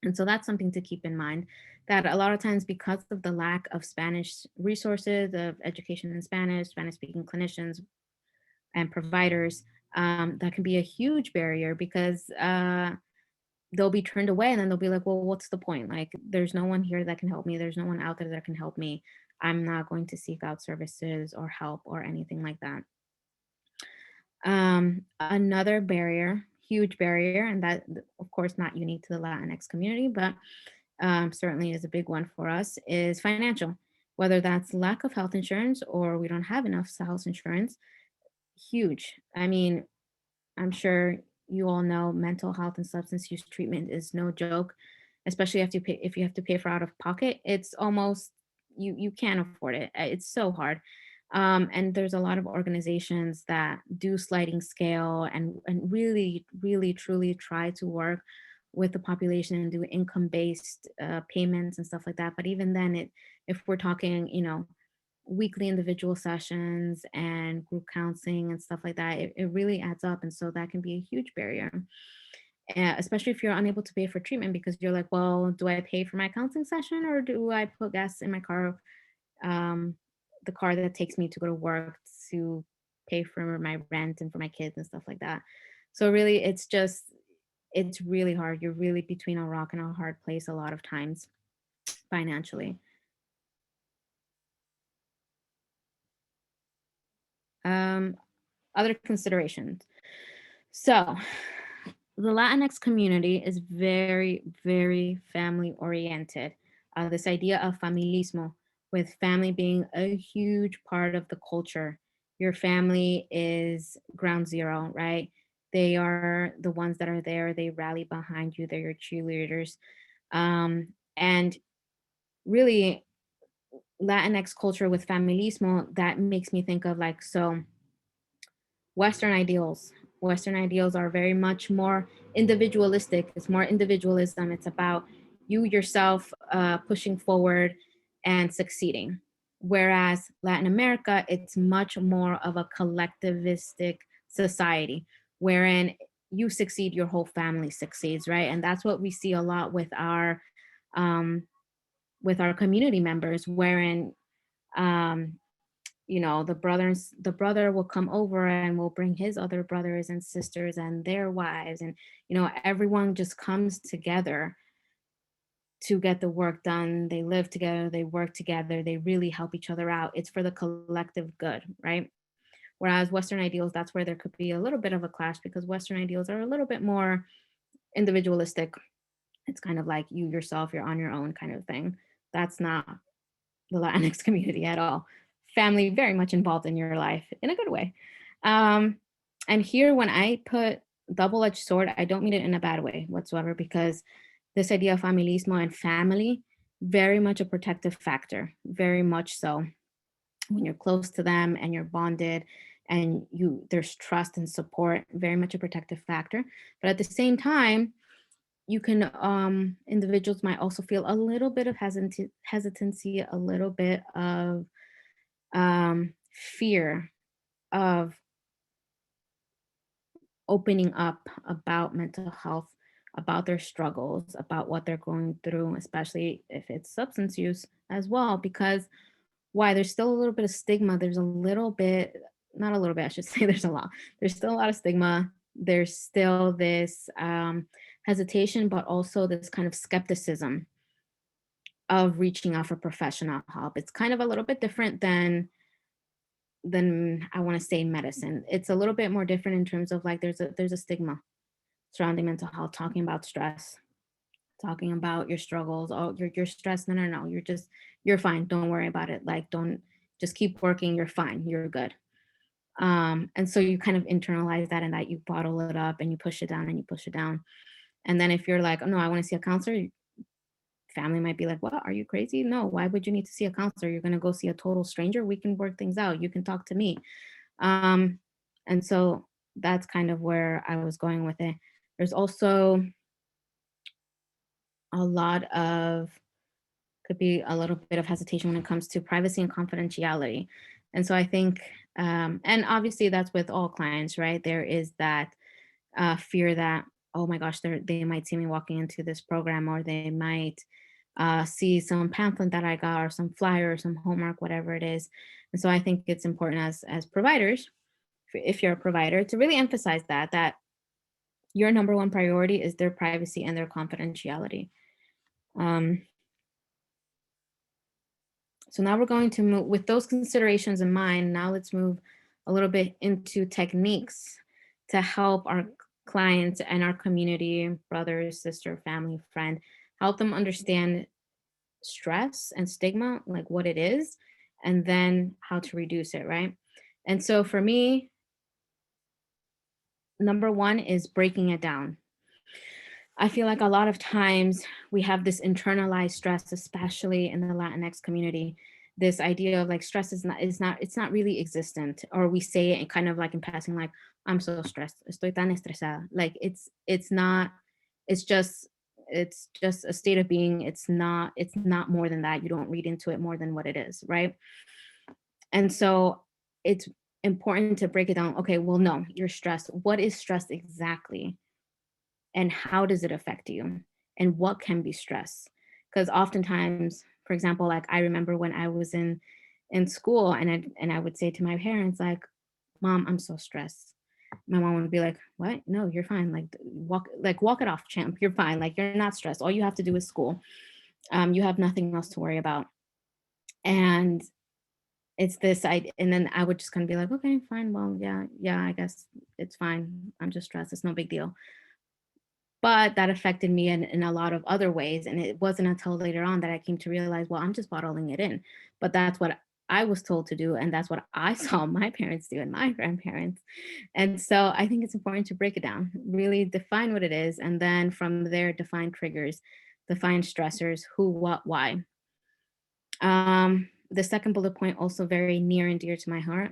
And so that's something to keep in mind, that a lot of times, because of the lack of Spanish resources, of education in Spanish, Spanish speaking clinicians and providers, that can be a huge barrier because they'll be turned away and then they'll be like, well, what's the point? Like, there's no one here that can help me. There's no one out there that can help me. I'm not going to seek out services or help or anything like that. Another barrier, huge barrier, and that, of course, not unique to the Latinx community, but certainly is a big one for us, is financial. Whether that's lack of health insurance or we don't have enough health insurance, huge. I mean, I'm sure you all know mental health and substance use treatment is no joke, especially if you have to pay for out of pocket. It's almost, you can't afford it. It's so hard. And there's a lot of organizations that do sliding scale and really, really, truly try to work with the population and do income based payments and stuff like that. But even then, if we're talking, weekly individual sessions and group counseling and stuff like that, it really adds up. And so that can be a huge barrier, especially if you're unable to pay for treatment because you're like, well, do I pay for my counseling session or do I put gas in my car, um, the car that takes me to go to work, to pay for my rent and for my kids and stuff like that. So really, it's really hard. You're really between a rock and a hard place a lot of times financially. Um, Other considerations. So, the Latinx community is very, very family oriented. This idea of familismo, with family being a huge part of the culture. Your family is ground zero, right? They are the ones that are there. They rally behind you. They're your cheerleaders. And really, Latinx culture with familismo, that makes me think of like, so Western ideals. Western ideals are very much more individualistic. It's more individualism. It's about you yourself pushing forward and succeeding. Whereas Latin America, it's much more of a collectivistic society, wherein you succeed, your whole family succeeds, right? And that's what we see a lot um, with our community members, wherein um, the brother will come over and will bring his other brothers and sisters and their wives, and everyone just comes together to get the work done. They live together, they work together, they really help each other out. It's for the collective good, right? Whereas Western ideals, that's where there could be a little bit of a clash, because Western ideals are a little bit more individualistic. It's kind of like you yourself, you're on your own kind of thing. That's not the Latinx community at all. Family very much involved in your life in a good way. Um, and here, when I put double-edged sword, I don't mean it in a bad way whatsoever, because this idea of familismo and family, very much a protective factor, very much so. When you're close to them and you're bonded and there's trust and support, very much a protective factor. But at the same time, you can individuals might also feel a little bit of hesitancy, a little bit of fear of opening up about mental health, about their struggles, about what they're going through, especially if it's substance use as well. Because why? There's still a little bit of stigma. There's a little bit, not a little bit, I should say, there's a lot. There's still a lot of stigma. There's still this hesitation, but also this kind of skepticism of reaching out for professional help. It's kind of a little bit different than I want to say medicine. It's a little bit more different in terms of like there's a stigma surrounding mental health, talking about stress, talking about your struggles. Oh, you're stressed. No, no, no. You're fine. Don't worry about it. Like, don't, just keep working. You're fine. You're good. And so you kind of internalize that, and that you bottle it up and you push it down and you push it down. And then if you're like, oh no, I want to see a counselor, family might be like, what, are you crazy? No, why would you need to see a counselor? You're going to go see a total stranger. We can work things out. You can talk to me. Um, and so that's kind of where I was going with it. There's also a lot of, could be a little bit of hesitation when it comes to privacy and confidentiality. And so I think, and obviously that's with all clients, right? There is that fear that, oh my gosh, they might see me walking into this program, or they might see some pamphlet that I got, or some flyer, or some homework, whatever it is. And so I think it's important as providers, if you're a provider, to really emphasize that your number one priority is their privacy and their confidentiality. Um, so now we're going to move with those considerations in mind. Now let's move a little bit into techniques to help our clients and our community, brother, sister, family, friend, help them understand stress and stigma, like what it is, and then how to reduce it, right? And so for me, number one is breaking it down. I feel like a lot of times we have this internalized stress, especially in the Latinx community. This idea of like stress it's not really existent, or we say it in kind of like in passing, like, I'm so stressed, estoy tan estresada. Like it's not, it's just a state of being. It's not more than that. You don't read into it more than what it is, right? And so it's important to break it down. Okay, well, no, you're stressed. What is stress exactly? And how does it affect you? And what can be stress? Because oftentimes, for example, like I remember when I was in school, and I would say to my parents, like, Mom, I'm so stressed. My mom would be like, what? No, you're fine. Walk it off, champ. You're fine. Like, you're not stressed. All you have to do is school. You have nothing else to worry about. And it's this idea, and then I would just kind of be like, okay, fine. Well, yeah, I guess it's fine. I'm just stressed. It's no big deal. But that affected me in a lot of other ways. And it wasn't until later on that I came to realize, well, I'm just bottling it in. But that's what I was told to do. And that's what I saw my parents do and my grandparents. And so I think it's important to break it down, really define what it is. And then from there, define triggers, define stressors, who, what, why. The second bullet point, also very near and dear to my heart.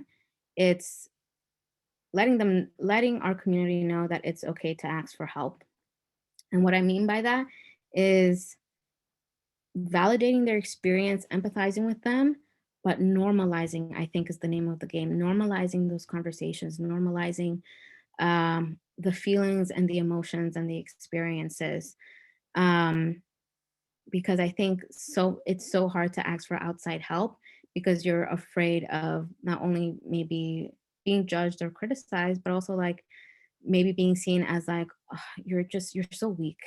It's letting our community know that it's okay to ask for help. And what I mean by that is validating their experience, empathizing with them, but normalizing, I think, is the name of the game. Normalizing those conversations, normalizing the feelings and the emotions and the experiences. Um, because I think it's so hard to ask for outside help because you're afraid of not only maybe being judged or criticized, but also like maybe being seen as like, "Ugh, you're so weak.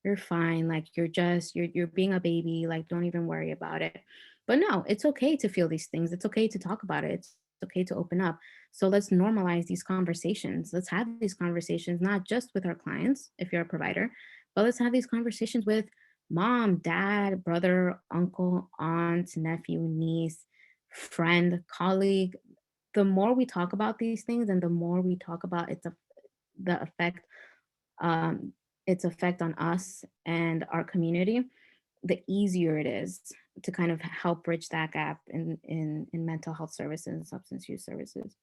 You're fine. Like you're being a baby. Like don't even worry about it." But no, it's okay to feel these things. It's okay to talk about it. It's okay to open up. So let's normalize these conversations. Let's have these conversations, not just with our clients, if you're a provider, but let's have these conversations with mom, dad, brother, uncle, aunt, nephew, niece, friend, colleague. The more we talk about these things and the more we talk about the effect, um, its effect on us and our community, the easier it is to kind of help bridge that gap in mental health services and substance use services.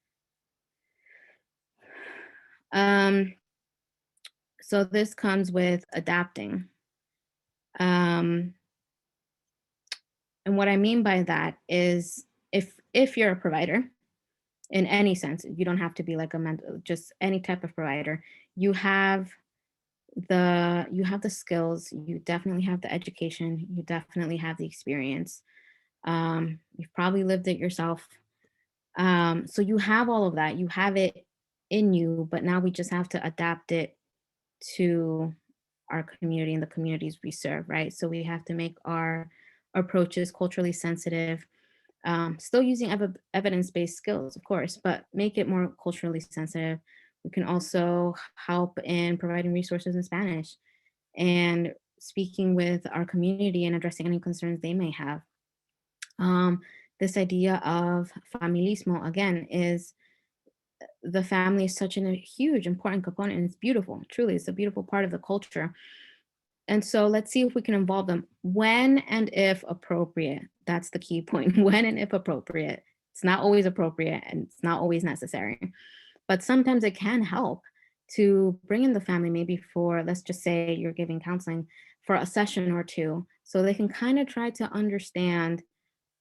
Um, so this comes with adapting. Um, and what I mean by that is if you're a provider in any sense, you don't have to be like a mental, just any type of provider, you have you have the skills, you definitely have the education, you definitely have the experience. You've probably lived it yourself. So you have all of that, you have it in you, but now we just have to adapt it to our community and the communities we serve, right? So we have to make our approaches culturally sensitive, still using evidence-based skills, of course, but make it more culturally sensitive. We can also help in providing resources in Spanish and speaking with our community and addressing any concerns they may have. Um, this idea of familismo, again, is the family is such a huge, important component, and it's beautiful. Truly, it's a beautiful part of the culture. And so let's see if we can involve them when and if appropriate. That's the key point. When and if appropriate. It's not always appropriate and it's not always necessary, but sometimes it can help to bring in the family, maybe for, let's just say you're giving counseling for a session or two, so they can kind of try to understand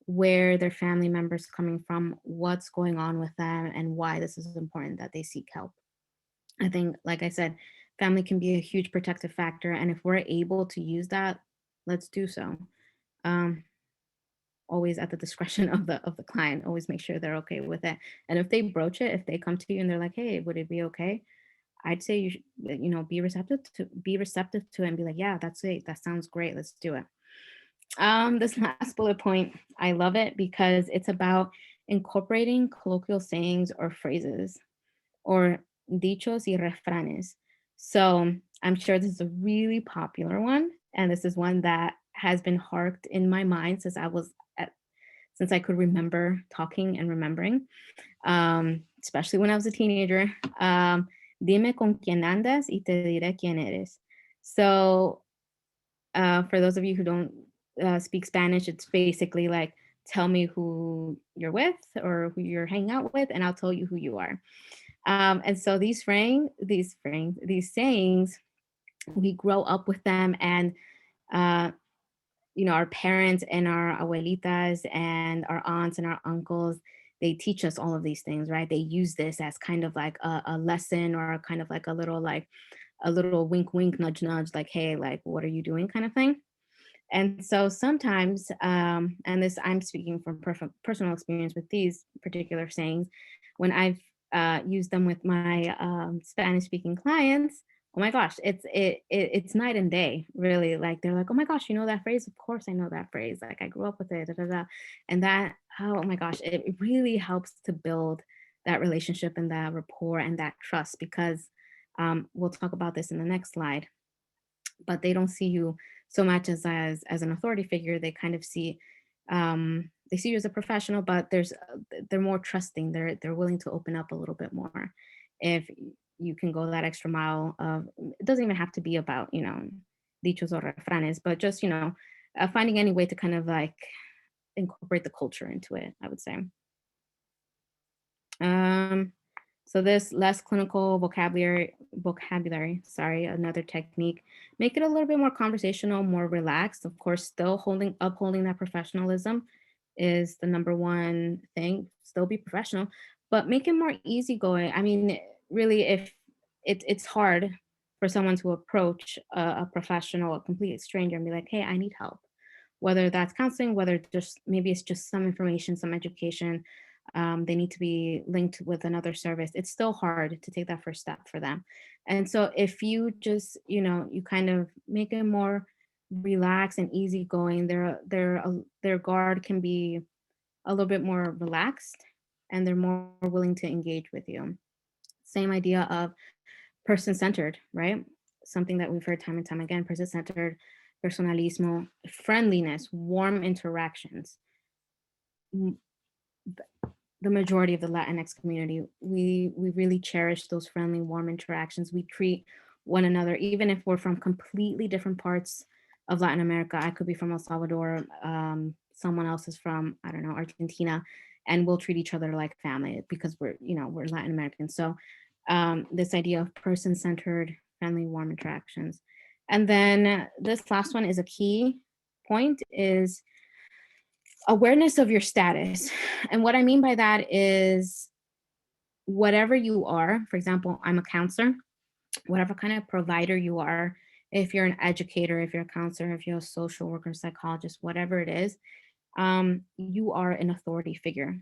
where their family members coming from, what's going on with them, and why this is important that they seek help. I think, like I said, family can be a huge protective factor, and if we're able to use that, let's do so. Um, Always at the discretion of the client. Always make sure they're okay with it. And if they broach it, if they come to you and they're like, "Hey, would it be okay?" I'd say you should, be receptive to it and be like, "Yeah, that's it. That sounds great. Let's do it." This last bullet point, I love it because it's about incorporating colloquial sayings or phrases or dichos y refranes. So I'm sure this is a really popular one, and this is one that has been harked in my mind since I could remember talking and remembering, especially when I was a teenager. Dime con quién andas y te diré quién eres. So for those of you who don't speak Spanish, it's basically like, tell me who you're with or who you're hanging out with, and I'll tell you who you are. And so these sayings, we grow up with them, and uh, our parents and our abuelitas and our aunts and our uncles, they teach us all of these things, right? They use this as kind of like a lesson, or kind of like a little wink, wink, nudge, nudge, like, hey, like, what are you doing, kind of thing. And so sometimes, and this I'm speaking from personal experience with these particular sayings, when I've used them with my Spanish speaking clients, oh my gosh, it's night and day, really. Like they're like, oh my gosh, you know that phrase? Of course I know that phrase. Like I grew up with it, da, da, da. And that, oh my gosh, it really helps to build that relationship and that rapport and that trust, because we'll talk about this in the next slide, but they don't see you so much as an authority figure. They kind of they see you as a professional, but they're more trusting. They're willing to open up a little bit more if you can go that extra mile. Of it doesn't even have to be about dichos or refranes, but just finding any way to kind of like incorporate the culture into it, I would say. Um, so this less clinical vocabulary, sorry, another technique, make it a little bit more conversational, more relaxed. Of course, still upholding that professionalism is the number one thing. Still be professional, but make it more easygoing. I mean, really, if it's hard for someone to approach a professional, a complete stranger, and be like, "Hey, I need help." Whether that's counseling, whether just maybe it's just some information, some education, they need to be linked with another service. It's still hard to take that first step for them. And so if you just, you kind of make it more relaxed and easygoing, their guard can be a little bit more relaxed and they're more willing to engage with you. Same idea of person centered, right? Something that we've heard time and time again, person centered, personalismo, friendliness, warm interactions. The majority of the Latinx community, we really cherish those friendly, warm interactions. We treat one another, even if we're from completely different parts of Latin America. I could be from El Salvador, someone else is from, I don't know, Argentina, and we'll treat each other like family because we're Latin American. So this idea of person-centered, friendly, warm interactions. And then this last one is a key point, is awareness of your status. And what I mean by that is whatever you are, for example, I'm a counselor, whatever kind of provider you are, if you're an educator, if you're a counselor, if you're a social worker, psychologist, whatever it is, you are an authority figure.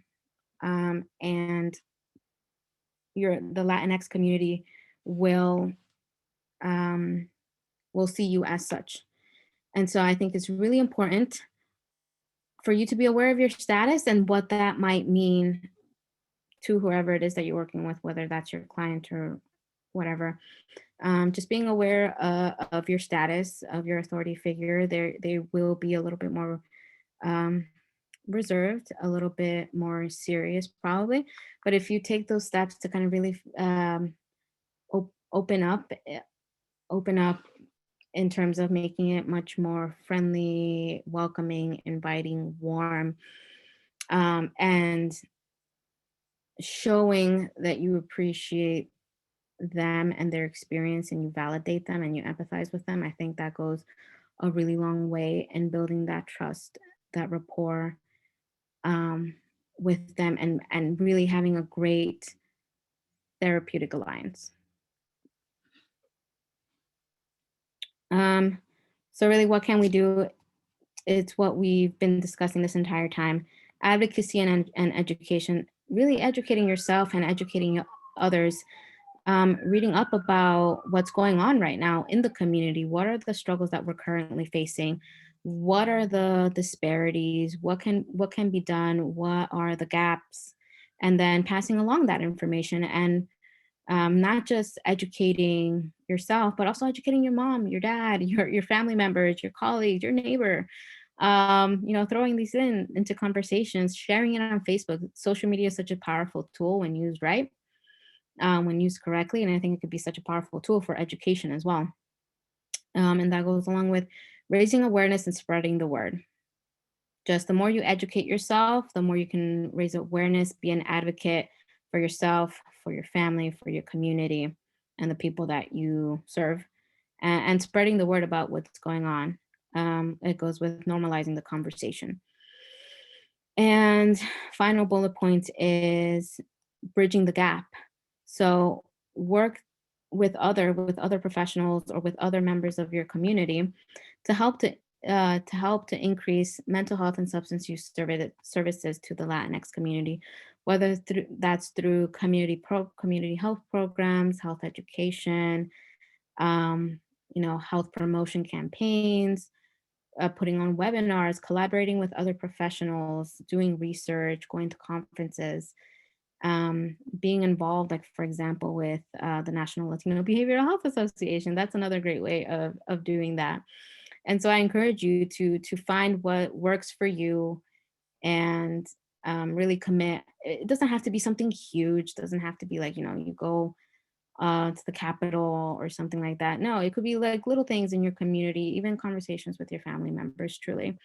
And the Latinx community will see you as such. And so I think it's really important for you to be aware of your status and what that might mean to whoever it is that you're working with, whether that's your client or whatever. Just being aware of your status, of your authority figure. They will be a little bit more reserved, a little bit more serious, probably. But if you take those steps to kind of really open up, in terms of making it much more friendly, welcoming, inviting, warm, and showing that you appreciate them and their experience and you validate them and you empathize with them, I think that goes a really long way in building that trust, that rapport with them, and really having a great therapeutic alliance. So really, what can we do? It's what we've been discussing this entire time. Advocacy and education, really educating yourself and educating others, reading up about what's going on right now in the community. What are the struggles that we're currently facing? What are the disparities? What can be done? What are the gaps? And then passing along that information, and not just educating yourself, but also educating your mom, your dad, your family members, your colleagues, your neighbor. Throwing these into conversations, sharing it on Facebook. Social media is such a powerful tool when used right, when used correctly, and I think it could be such a powerful tool for education as well. And that goes along with raising awareness and spreading the word. Just the more you educate yourself, the more you can raise awareness, be an advocate for yourself, for your family, for your community, and the people that you serve, and spreading the word about what's going on. It goes with normalizing the conversation. And final bullet point is bridging the gap. So work with other professionals or with other members of your community to help to increase mental health and substance use services to the Latinx community, whether that's through community health programs, health education, health promotion campaigns, putting on webinars, collaborating with other professionals, doing research, going to conferences, being involved, like for example, with the National Latino Behavioral Health Association. That's another great way of doing that. And so I encourage you to find what works for you and really commit. It doesn't have to be something huge. It doesn't have to be like, you go to the Capitol or something like that. No, it could be like little things in your community, even conversations with your family members, truly.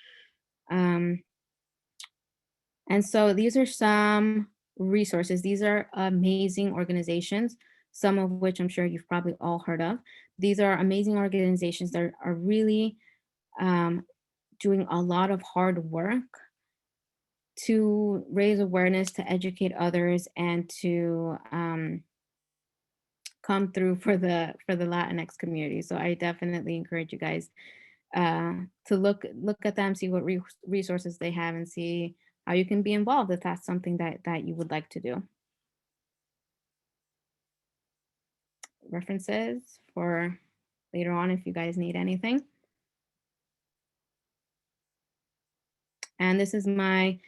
And so these are some resources. These are amazing organizations, some of which I'm sure you've probably all heard of. These are amazing organizations that are really um, doing a lot of hard work to raise awareness, to educate others, and to come through for the Latinx community. So I definitely encourage you guys to look at them, see what resources they have, and see how you can be involved if that's something that you would like to do. References for later on if you guys need anything. And this is my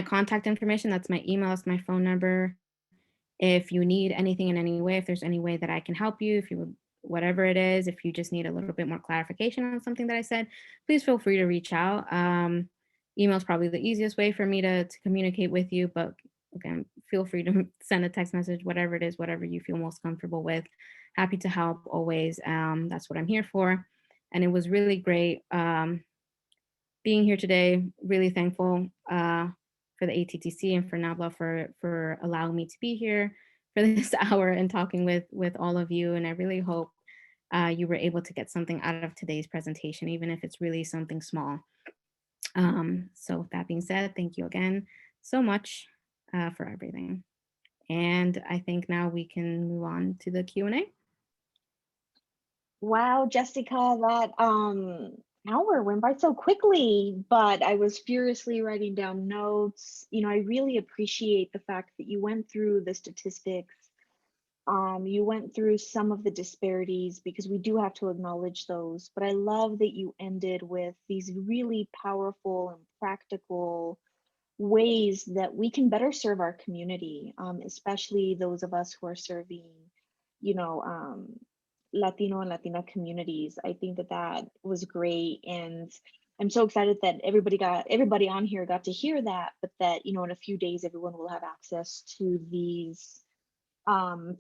contact information. That's my email, that's my phone number. If you need anything in any way, if there's any way that I can help you, if you would, whatever it is, if you just need a little bit more clarification on something that I said, please feel free to reach out. Email is probably the easiest way for me to communicate with you, but again, feel free to send a text message, whatever it is, whatever you feel most comfortable with. Happy to help always. That's what I'm here for. And it was really great being here today. Really thankful for the ATTC and for NABLA for allowing me to be here for this hour and talking with all of you. And I really hope you were able to get something out of today's presentation, even if it's really something small. So with that being said, thank you again so much for everything. And I think now we can move on to the Q&A. Wow, Jessica, that hour went by so quickly, but I was furiously writing down notes. You know, I really appreciate the fact that you went through the statistics. You went through some of the disparities because we do have to acknowledge those, but I love that you ended with these really powerful and practical ways that we can better serve our community, especially those of us who are serving, you know, Latino and Latina communities. I think that that was great, and I'm so excited that everybody on here got to hear that. But that, you know, in a few days, everyone will have access to these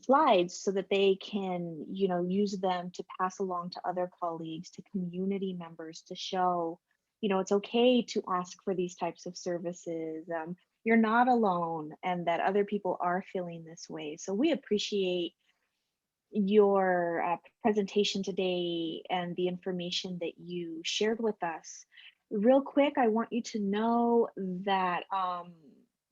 slides so that they can, you know, use them to pass along to other colleagues, to community members, to show, you know, it's okay to ask for these types of services. You're not alone, and that other people are feeling this way. So we appreciate your presentation today and the information that you shared with us. Real quick, I want you to know that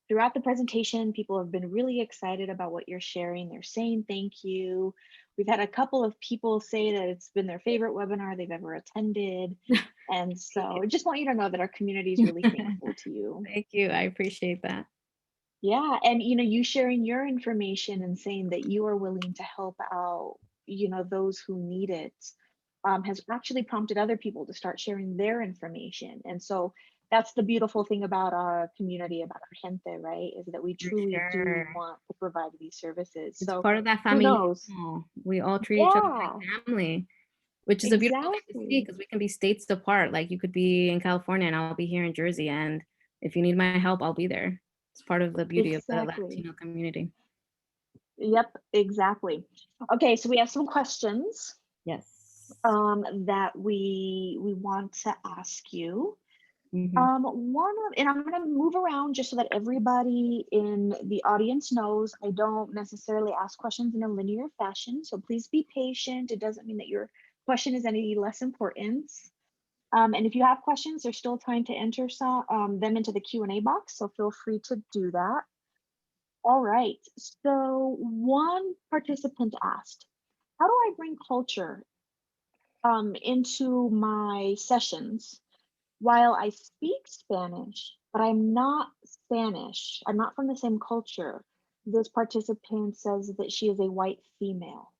throughout the presentation, people have been really excited about what you're sharing. They're saying thank you. We've had a couple of people say that it's been their favorite webinar they've ever attended. And so I just want you to know that our community is really thankful to you. Thank you. I appreciate that. Yeah, and you know, you sharing your information and saying that you are willing to help out, you know, those who need it, has actually prompted other people to start sharing their information. And so that's the beautiful thing about our community, about our gente, right? Is that we For truly do sure. want to provide these services. It's So part of that who family. knows? We all treat each other Yeah, like family, which is a beautiful thing to see exactly. because we can be states apart. Like you could be in California and I'll be here in Jersey. And if you need my help, I'll be there. It's part of the beauty of the Exactly. Latino community. Yep, exactly. Okay, so we have some questions Yes. that we want to ask you. Hmm. And I'm going to move around just so that everybody in the audience knows I don't necessarily ask questions in a linear fashion. So please be patient. It doesn't mean that your question is any less important. And if you have questions, there's still time to enter them into the Q&A box. So feel free to do that. All right. So one participant asked, how do I bring culture into my sessions while I speak Spanish, but I'm not Spanish? I'm not from the same culture. This participant says that she is a white female.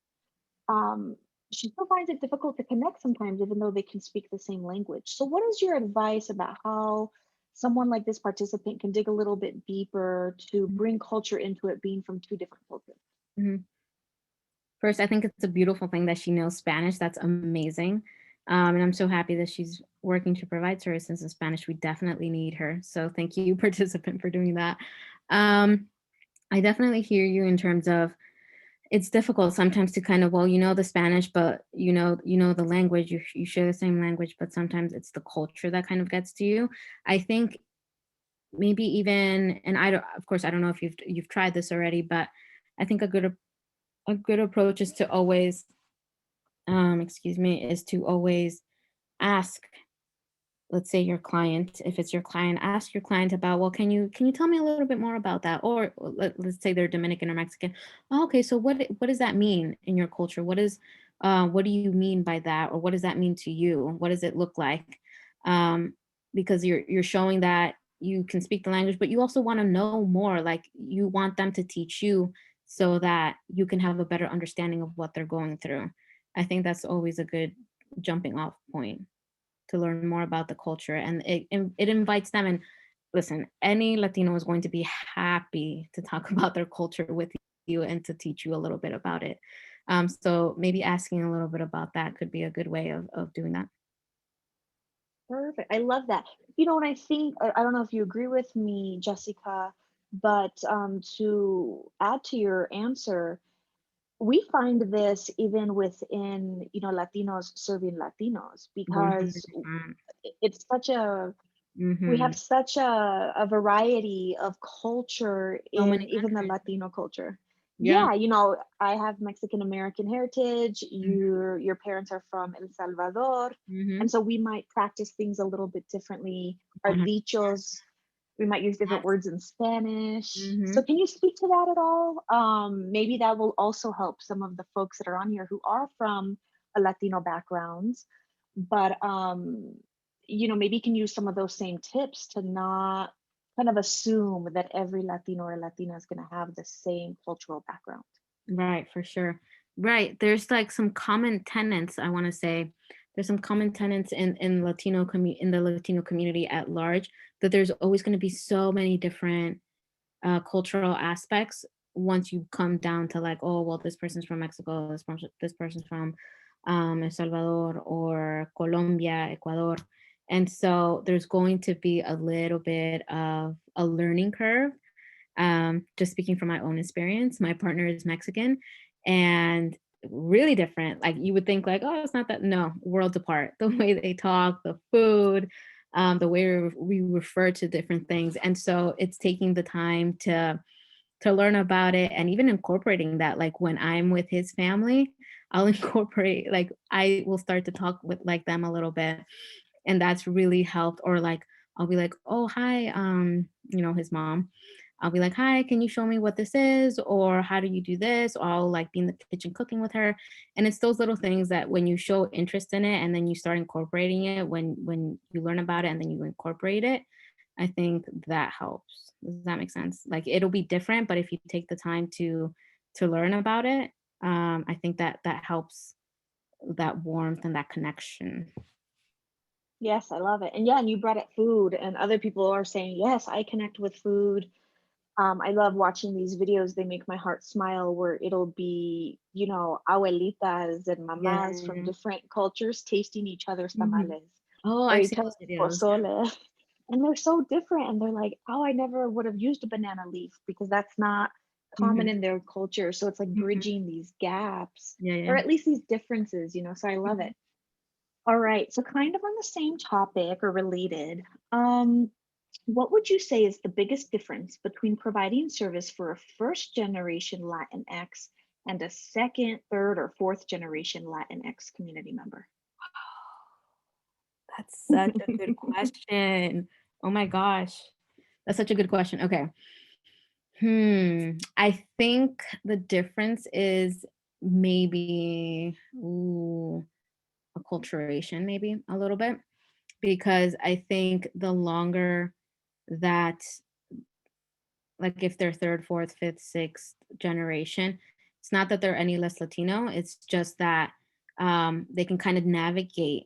Um, she still finds it difficult to connect sometimes, even though they can speak the same language. So, what is your advice about how someone like this participant can dig a little bit deeper to bring culture into it, being from two different cultures? Hmm. First, I think it's a beautiful thing that she knows Spanish. That's amazing. And I'm so happy that she's working to provide services in Spanish. We definitely need her. So thank you, participant, for doing that. I definitely hear you in terms of it's difficult sometimes to kind of, well, you know the Spanish, but you know the language, you share the same language, but sometimes it's the culture that kind of gets to you. I think maybe even, and I don't, of course, I don't know if you've tried this already, but I think a good approach is to always, excuse me, is to always ask, let's say your client, if it's your client, ask your client about, well, can you tell me a little bit more about that? Or let's say they're Dominican or Mexican. Oh, okay, so what does that mean in your culture? What do you mean by that? Or what does that mean to you? What does it look like? Um, because you're showing that you can speak the language, but you also want to know more. Like you want them to teach you so that you can have a better understanding of what they're going through. I think that's always a good jumping off point to learn more about the culture, and it invites them. And listen, any Latino is going to be happy to talk about their culture with you and to teach you a little bit about it. So maybe asking a little bit about that could be a good way of doing that. Perfect. I love that. And I think, I don't know if you agree with me, Jessica, but to add to your answer, we find this even within, Latinos serving Latinos, because 100%. it's such a, we Hmm. have such a variety of culture So in many even the countries. Latino culture. Yeah. Yeah, I have Mexican American heritage. Hmm. Your parents are from El Salvador, and Hmm. so we might practice things a little bit differently. Our 100. dichos, we might use different Yes. words in Spanish. So Hmm. can you speak to that at all? Maybe that will also help some of the folks that are on here who are from a Latino backgrounds, but maybe you can use some of those same tips to not kind of assume that every Latino or Latina is going to have the same cultural background. Right, for sure. Right. There's like some common tenets, I want to say. There's some common tenets in the Latino community at large, that there's always going to be so many different cultural aspects once you come down to like, oh, well, this person's from Mexico, this person's from El Salvador or Colombia, Ecuador. And so there's going to be a little bit of a learning curve. Just speaking from my own experience, my partner is Mexican and really different. Like you would think like, oh, it's not that, no, worlds apart. The way they talk, the food, the way we refer to different things. And so it's taking the time to learn about it and even incorporating that. Like when I'm with his family, I'll incorporate, like I will start to talk with like them a little bit. And that's really helped. Or like I'll be like, oh hi, his mom. I'll be like, hi, can you show me what this is? Or how do you do this? Or I'll like be in the kitchen cooking with her. And it's those little things that when you show interest in it and then you start incorporating it, when you learn about it and then you incorporate it, I think that helps. Does that make sense? Like it'll be different, but if you take the time to learn about it, I think that that helps, that warmth and that connection. Yes, I love it. And yeah, and you brought up food, and other people are saying, yes, I connect with food. I love watching these videos. They make my heart smile, where it'll be, abuelitas and mamas from Yeah. different cultures tasting each other's Mhm. tamales Oh, or I've each seen other's those videos. pozole. And they're so different. And they're like, oh, I never would have used a banana leaf because that's not common Mhm, in their culture. So it's like mhm. bridging these gaps, Yeah, or yeah. at least these differences, so I love it. Mhm. All right. So kind of on the same topic or related, um, what would you say is the biggest difference between providing service for a first generation Latinx and a second, third, or fourth generation Latinx community member? That's such a good question. Oh my gosh. That's such a good question. Okay. I think the difference is maybe, acculturation, maybe a little bit, because I think the longer that, like if they're third, fourth, fifth, sixth generation, it's not that they're any less Latino. It's just that they can kind of navigate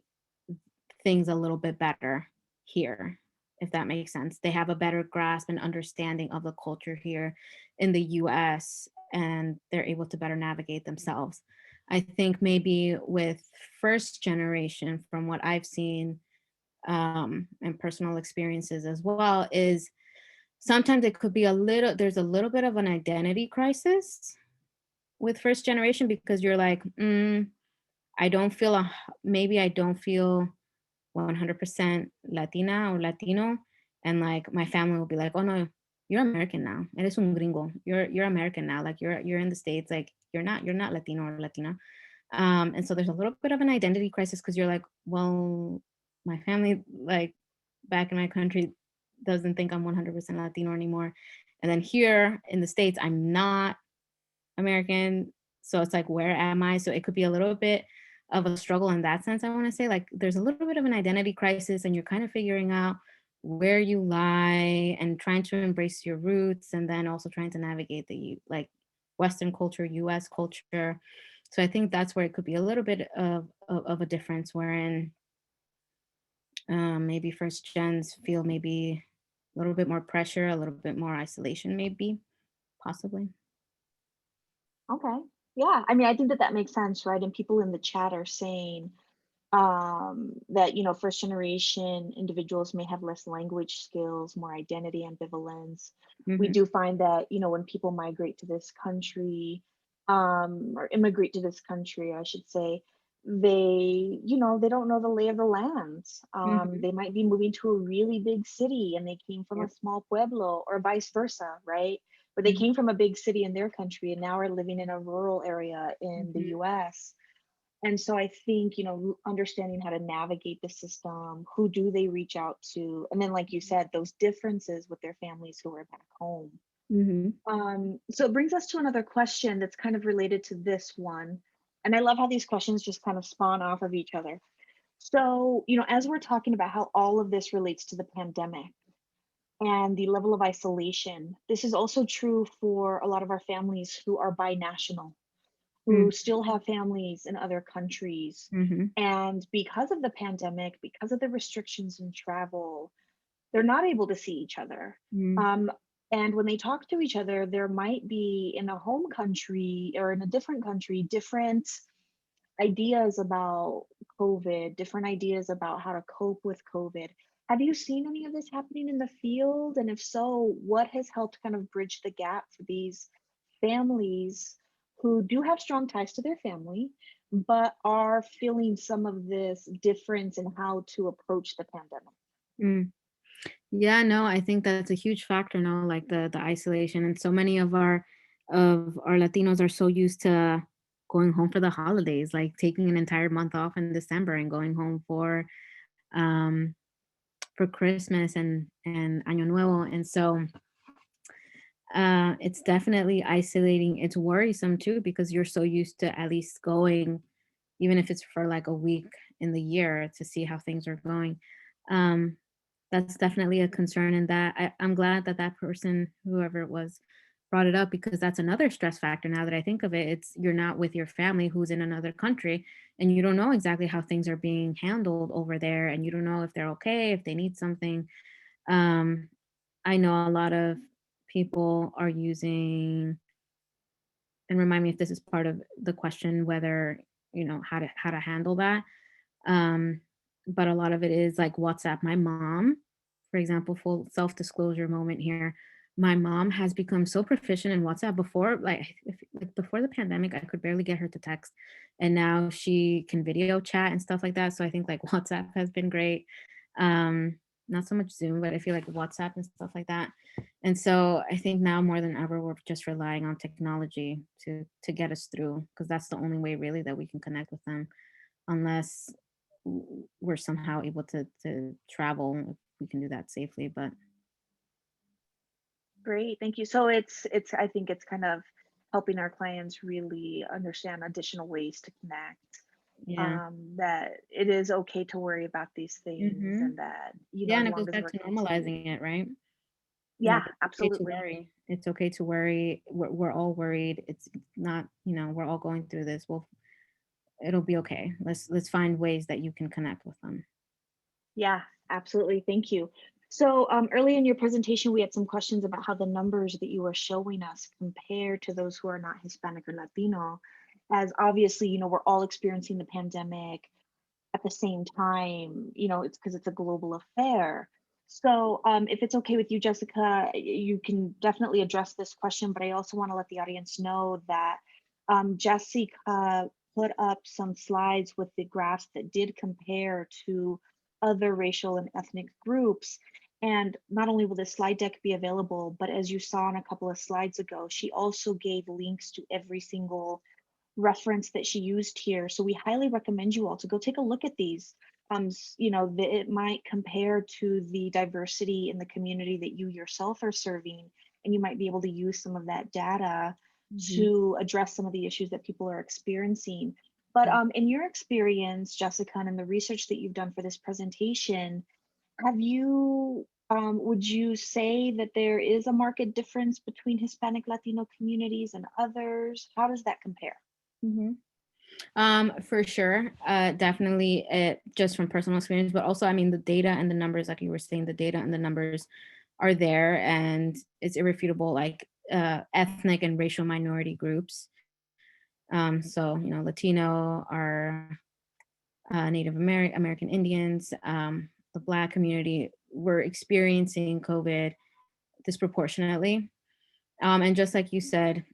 things a little bit better here, if that makes sense. They have a better grasp and understanding of the culture here in the US, and they're able to better navigate themselves. I think maybe with first generation, from what I've seen, and personal experiences as well, is sometimes it could be there's a little bit of an identity crisis with first generation, because you're like, I don't feel, maybe I don't feel 100% Latina or Latino. And like my family will be like, oh no, you're American now. Eres un gringo. You're American now. Like you're in the States. Like you're not Latino or Latina. And so there's a little bit of an identity crisis because you're like, well, my family, like back in my country, doesn't think I'm 100% Latino anymore. And then here in the States, I'm not American. So it's like, where am I? So it could be a little bit of a struggle in that sense. I want to say, like, there's a little bit of an identity crisis, and you're kind of figuring out where you lie and trying to embrace your roots, and then also trying to navigate the like Western culture, US culture. So I think that's where it could be a little bit of a difference, wherein maybe first gens feel maybe a little bit more pressure, a little bit more isolation, maybe, possibly. Okay. Yeah. I mean, I think that that makes sense, right? And people in the chat are saying that, first generation individuals may have less language skills, more identity ambivalence. We Hmm. do find that, when people migrate to this country, or immigrate to this country, I should say, they don't know the lay of the land. Hmm. They might be moving to a really big city and they came from a Yep. small pueblo, or vice versa, right? Where they came from a big city in their country and now are living in a rural area in the Mhm. US. And so I think, understanding how to navigate the system, who do they reach out to? And then, like you said, those differences with their families who are back home. Mhm. So it brings us to another question that's kind of related to this one. And I love how these questions just kind of spawn off of each other. So, as we're talking about how all of this relates to the pandemic and the level of isolation, this is also true for a lot of our families who are binational, Mm. who still have families in other countries. Mhm. And because of the pandemic, because of the restrictions in travel, they're not able to see each other. Mm. Um, and when they talk to each other, there might be in a home country or in a different country, different ideas about COVID, different ideas about how to cope with COVID. Have you seen any of this happening in the field? And if so, what has helped kind of bridge the gap for these families who do have strong ties to their family, but are feeling some of this difference in how to approach the pandemic? Mm. Yeah, no, I think that's a huge factor, no, like the isolation, and so many of our Latinos are so used to going home for the holidays, like taking an entire month off in December and going home um for Christmas and Año Nuevo. And so it's definitely isolating. It's worrisome too because you're so used to at least going, even if it's for like a week in the year, to see how things are going. Um, that's definitely a concern, and that I'm glad that that person, whoever it was, brought it up because that's another stress factor. Now that I think of it, it's you're not with your family who's in another country, and you don't know exactly how things are being handled over there, and you don't know if they're okay, if they need something. Um, I know a lot of people are using, and remind me if this is part of the question, whether how to handle that. Um, but a lot of it is like WhatsApp. My mom, for example, full self-disclosure moment here. My mom has become so proficient in WhatsApp. Before, like before the pandemic, I could barely get her to text, and now she can video chat and stuff like that. So I think like WhatsApp has been great. Not so much Zoom, but I feel like WhatsApp and stuff like that. And so I think now more than ever, we're just relying on technology to get us through, because that's the only way really that we can connect with them, unless we're somehow able to travel. We can do that safely, but Great, thank you. So it's I think it's kind of helping our clients really understand additional ways to connect, yeah. that it is okay to worry about these things, Hmm. and that, Yeah, as and it long goes as back we're to continuing. normalizing it, right? Yeah, Like it's okay to absolutely. worry. It's okay to worry. We're all worried. It's not, we're all going through this. It'll be okay. Let's find ways that you can connect with them. Yeah, absolutely. Thank you. So early in your presentation, we had some questions about how the numbers that you were showing us compare to those who are not Hispanic or Latino, as obviously, we're all experiencing the pandemic at the same time. It's because it's a global affair. So if it's okay with you, Jessica, you can definitely address this question, but I also want to let the audience know that Jessica put up some slides with the graphs that did compare to other racial and ethnic groups. And not only will the slide deck be available, but as you saw in a couple of slides ago, she also gave links to every single reference that she used here. So we highly recommend you all to go take a look at these. It might compare to the diversity in the community that you yourself are serving, and you might be able to use some of that data Mhm. to address some of the issues that people are experiencing. But Yeah. in your experience, Jessica, and in the research that you've done for this presentation, would you say that there is a marked difference between Hispanic Latino communities and others? How does that compare? Mhm. For sure. Definitely it just from personal experience, but also, I mean, the data and the numbers, like you were saying, the data and the numbers are there and it's irrefutable, like ethnic and racial minority groups. So, Latino are Native American Indians, the Black community were experiencing COVID disproportionately. And just like you said,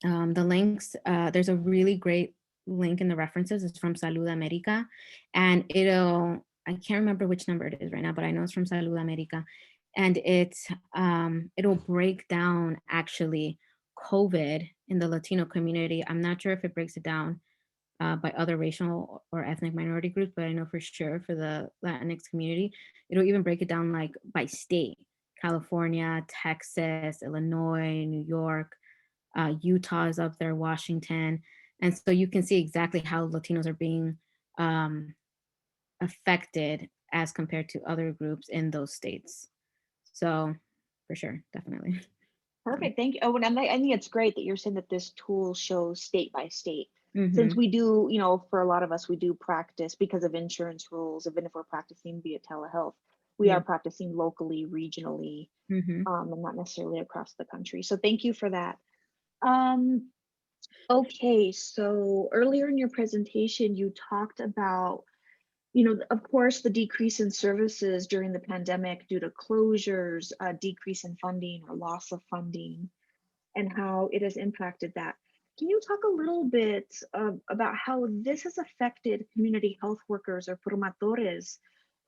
the links, there's a really great link in the references. It's from Salud America. And I can't remember which number it is right now, but I know it's from Salud America. And it'll break down actually COVID in the Latino community. I'm not sure if it breaks it down by other racial or ethnic minority groups, but I know for sure for the Latinx community, it'll even break it down like by state: California, Texas, Illinois, New York, Utah is up there, Washington. And so you can see exactly how Latinos are being um, affected as compared to other groups in those states. So for sure, definitely. Perfect. Thank you. Oh, and I think it's great that you're saying that this tool shows state by state. Since Mm-hmm. we do, for a lot of us, we do practice because of insurance rules, even if we're practicing via telehealth, we Yeah. are practicing locally, regionally, Mm-hmm. and not necessarily across the country. So thank you for that. Um, okay, so earlier in your presentation, you talked about, of course, the decrease in services during the pandemic due to closures, decrease in funding or loss of funding, and how it has impacted that. Can you talk a little bit about how this has affected community health workers or promotores,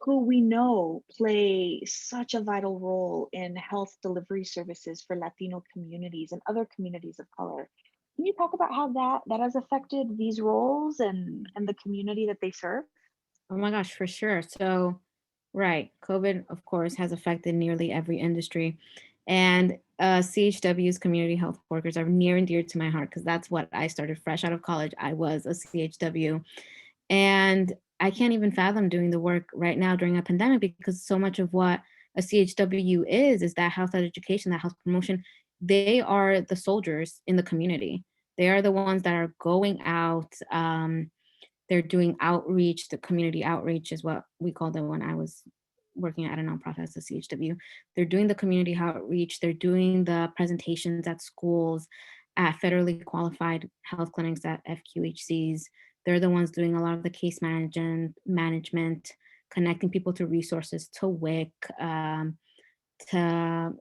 who we know play such a vital role in health delivery services for Latino communities and other communities of color? Can you talk about how that has affected these roles and the community that they serve? Oh my gosh, for sure. So, right, COVID, of course, has affected nearly every industry. And CHW's community health workers are near and dear to my heart because that's what I started fresh out of college. I was a CHW. And I can't even fathom doing the work right now during a pandemic because so much of what a CHW is that health education, that health promotion. They are the soldiers in the community. They are the ones that are going out. They're doing outreach. The community outreach is what we called it when I was working at a nonprofit as a CHW. They're doing the community outreach. They're doing the presentations at schools, at federally qualified health clinics, at FQHCs. They're the ones doing a lot of the case management, connecting people to resources, to WIC, to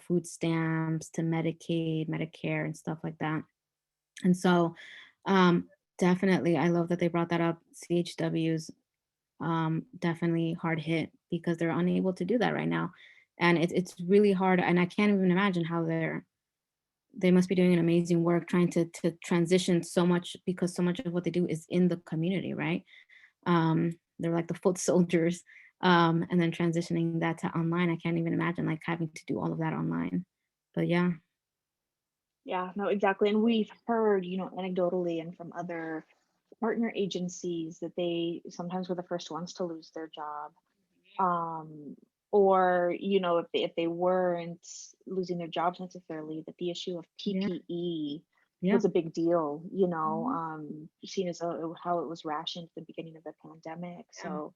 food stamps, to Medicaid, Medicare, and stuff like that. And so, definitely, I love that they brought that up. CHWs definitely hard hit because they're unable to do that right now, and it's really hard. And I can't even imagine how they must be doing an amazing work trying to transition so much because so much of what they do is in the community, right? They're like the foot soldiers, and then transitioning that to online. I can't even imagine like having to do all of that online. But yeah. Yeah, no, exactly. And we've heard, anecdotally and from other partner agencies that they sometimes were the first ones to lose their job. Um, or, if they weren't losing their jobs necessarily, that the issue of Yeah. PPE Yeah. was a big deal, Mhm. seen as how it was rationed at the beginning of the pandemic. Yeah. So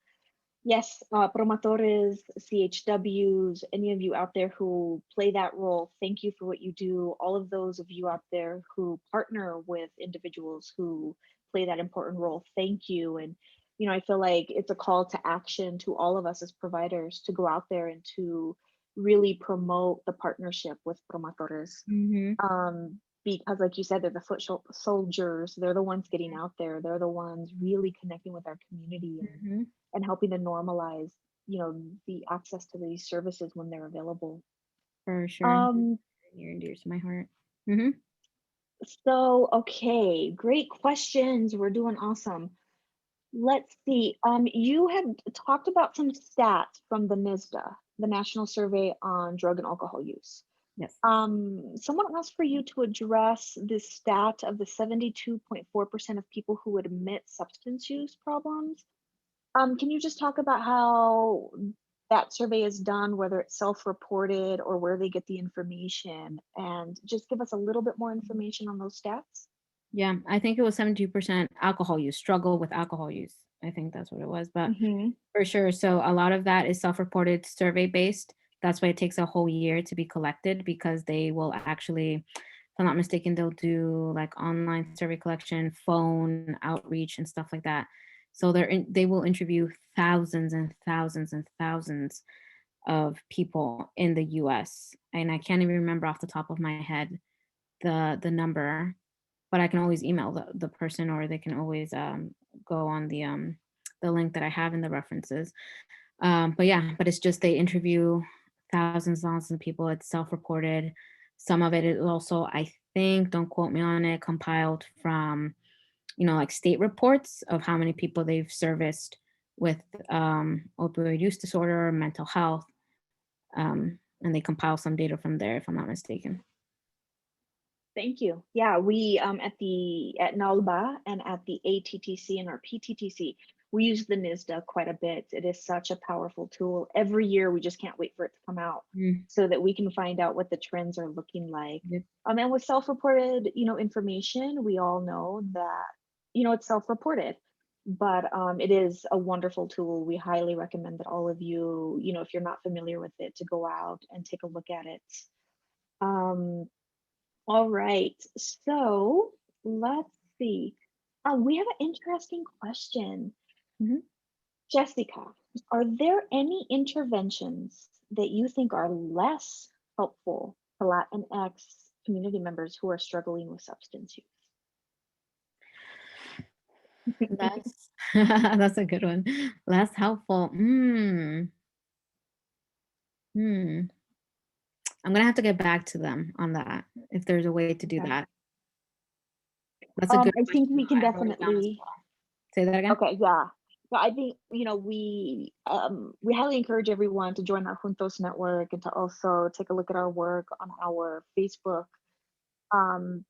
yes, promotores, CHWs, any of you out there who play that role, thank you for what you do. All of those of you out there who partner with individuals who play that important role, thank you. And, I feel like it's a call to action to all of us as providers to go out there and to really promote the partnership with promotores. Mhm. Because like you said, they're the soldiers, they're the ones getting out there, they're the ones really connecting with our community and Mhm. helping to normalize the access to these services when they're available. For sure. Um, Near and dear to my heart. Hmm. so okay, great questions. We're doing awesome. Let's see. You had talked about some stats from the NISDA, the National Survey on Drug and Alcohol Use. Yes. Someone asked for you to address this stat of the 72.4% of people who admit substance use problems. Can you just talk about how that survey is done, whether it's self-reported or where they get the information, and just give us a little bit more information on those stats? Yeah, I think it was 72% alcohol use, struggle with alcohol use. I think that's what it was, but Mm-hmm. for sure. So a lot of that is self-reported, survey based. That's why it takes a whole year to be collected, because they will actually, if I'm not mistaken, they'll do like online survey collection, phone outreach, and stuff like that. So they will interview thousands and thousands and thousands of people in the US. And I can't even remember off the top of my head the number, but I can always email the person, or they can always go on the link that I have in the references. But yeah, but it's just they interview thousands and thousands of people. It's self-reported. Some of it is also, I think, don't quote me on it, compiled from, like state reports of how many people they've serviced with opioid use disorder, mental health, and they compile some data from there, if I'm not mistaken. Thank you. Yeah, we at NALBA and at the ATTC and our PTTC, we use the NISDA quite a bit. It is such a powerful tool. Every year, we just can't wait for it to come out Mm, so that we can find out what the trends are looking like. yep. And with self-reported, information, we all know that, it's self-reported, but it is a wonderful tool. We highly recommend that all of you, if you're not familiar with it, to go out and take a look at it. Um, all right, so let's see. We have an interesting question. Mhm. Jessica, are there any interventions that you think are less helpful to Latinx community members who are struggling with substance use? That's that's a good one. Less helpful. Hmm. I'm gonna have to get back to them on that, if there's a way to do Okay. that. That's a good I think question, we can though. I wrote it down as definitely. well. Say that again? Okay, yeah. But I think, we highly encourage everyone to join our Juntos network and to also take a look at our work on our Facebook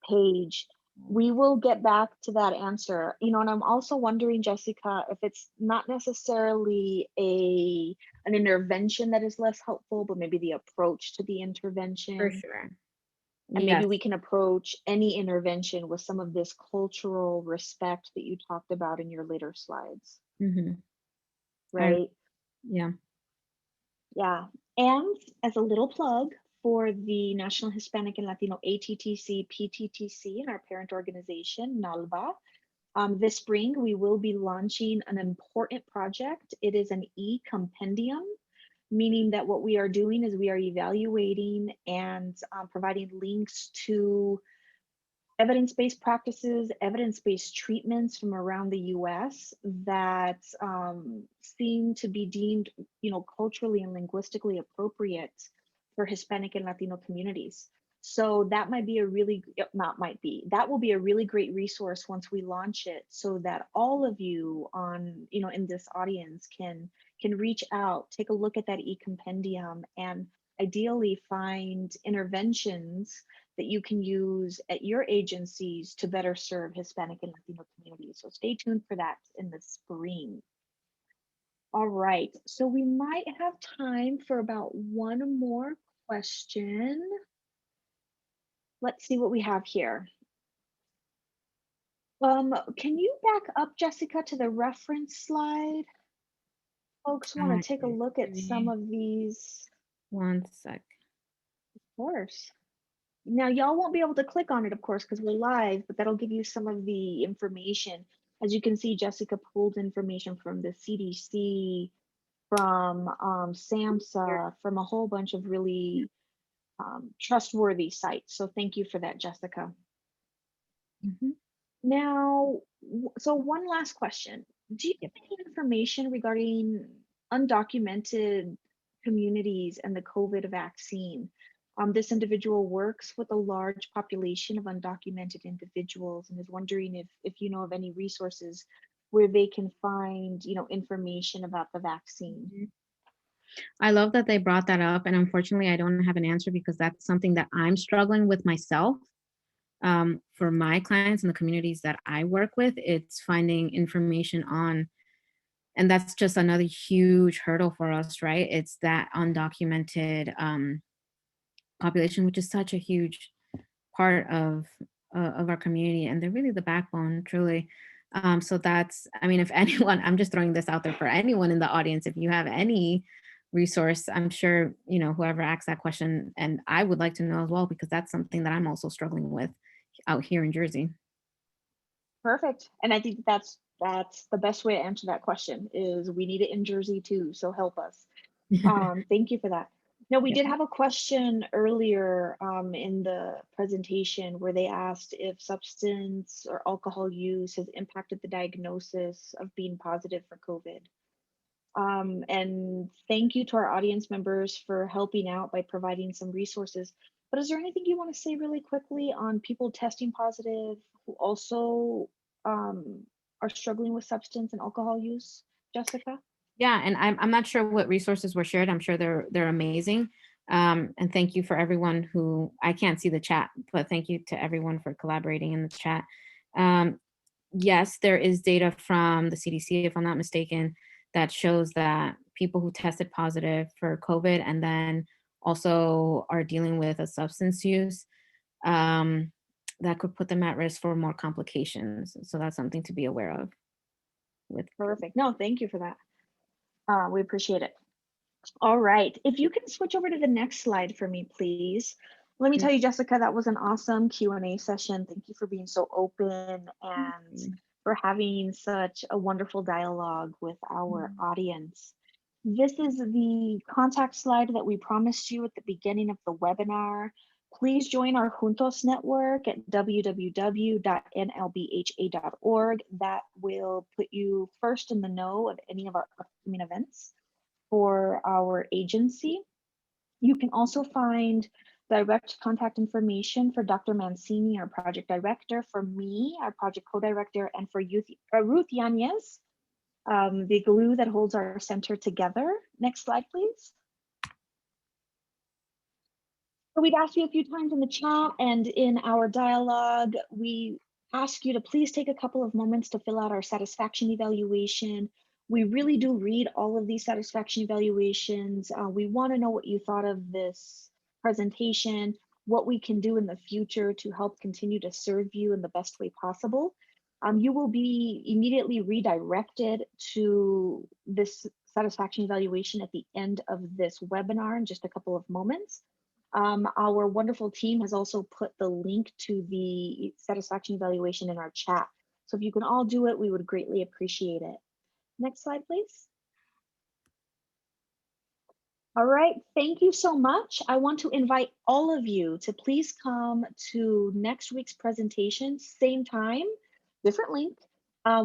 page. We will get back to that answer. And I'm also wondering, Jessica, if it's not necessarily an intervention that is less helpful, but maybe the approach to the For intervention. sure. And maybe Yes. we can approach any intervention with some of this cultural respect that you talked about in your later slides, Mhm. I right? Yeah. Yeah. And as a little plug for the National Hispanic and Latino ATTC, PTTC, and our parent organization, NALBA, this spring we will be launching an important project. It is an e-compendium, meaning that what we are doing is we are evaluating and providing links to evidence-based practices, evidence-based treatments from around the US that seem to be deemed, culturally and linguistically appropriate for Hispanic and Latino communities. So that might be that will be a really great resource once we launch it, so that all of you in this audience can reach out, take a look at that e-compendium, and ideally find interventions that you can use at your agencies to better serve Hispanic and Latino communities. So stay tuned for that in the spring. All right, so we might have time for about one more question. Let's see what we have here. Can you back up, Jessica, to the reference slide? Folks want to take a Okay. look Give at some me of these. one sec. Of course. Now, y'all won't be able to click on it, of course, because we're live, but that'll give you some of the information. As you can see, Jessica pulled information from the CDC, from Here. SAMHSA, from a whole bunch of really trustworthy sites. So thank you for that, Jessica. Mhm. Now, so one last question. Do you Yep. have any information regarding undocumented communities and the COVID vaccine. This individual works with a large population of undocumented individuals and is wondering if you know of any resources where they can find, information about the vaccine. Mhm. I love that they brought that up, and unfortunately, I don't have an answer because that's something that I'm struggling with myself. For my clients and the communities that I work with, it's finding information on, and that's just another huge hurdle for us, right? It's that undocumented population, which is such a huge part of our community, and they're really the backbone, truly. So that's, I mean, if anyone, I'm just throwing this out there for anyone in the audience, if you have any resource, I'm sure, whoever asked that question, and I would like to know as well, because that's something that I'm also struggling with out here in Jersey. Perfect. And I think that's the best way to answer that question is we need it in Jersey too. So help us. Thank you for that. Now, we Yeah. did have a question earlier in the presentation where they asked if substance or alcohol use has impacted the diagnosis of being positive for COVID. And thank you to our audience members for helping out by providing some resources. But is there anything you want to say really quickly on people testing positive who also um, are struggling with substance and alcohol use, Jessica? Yeah, and I'm not sure what resources were shared. I'm sure they're amazing. And thank you for everyone who, I can't see the chat, but thank you to everyone for collaborating in the chat. Um, yes, there is data from the CDC, if I'm not mistaken, that shows that people who tested positive for COVID and then also are dealing with a substance use, um, that could put them at risk for more complications. So that's something to be aware of with. Perfect. No, thank you for that. We appreciate it. All right. If you can switch over to the next slide for me, please. Let me tell you, Jessica, that was an awesome Q&A session. Thank you for being so open and for having such a wonderful dialogue with our audience. This is the contact slide that we promised you at the beginning of the webinar. Please join our Juntos network at www.nlbha.org. That will put you first in the know of any of our upcoming events for our agency. You can also find direct contact information for Dr. Mancini, our project director, for me, our project co-director, and for Ruth Yanez, the glue that holds our center together. Next slide, please. So we've asked you a few times in the chat and in our dialogue, we ask you to please take a couple of moments to fill out our satisfaction evaluation. We really do read all of these satisfaction evaluations. We want to know what you thought of this presentation, what we can do in the future to help continue to serve you in the best way possible. You will be immediately redirected to this satisfaction evaluation at the end of this webinar in just a couple of moments. Our wonderful team has also put the link to the satisfaction evaluation in our chat. So if you can all do it, we would greatly appreciate it. Next slide, please. All right, thank you so much. I want to invite all of you to please come to next week's presentation, same time, different link.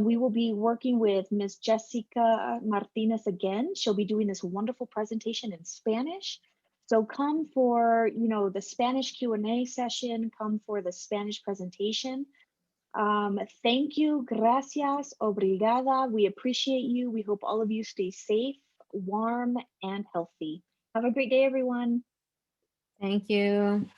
We will be working with Ms. Jessica Martinez again. She'll be doing this wonderful presentation in Spanish. So come for, the Spanish Q&A session, come for the Spanish presentation. Thank you, gracias, obrigada. We appreciate you. We hope all of you stay safe, warm, and healthy. Have a great day, everyone. Thank you.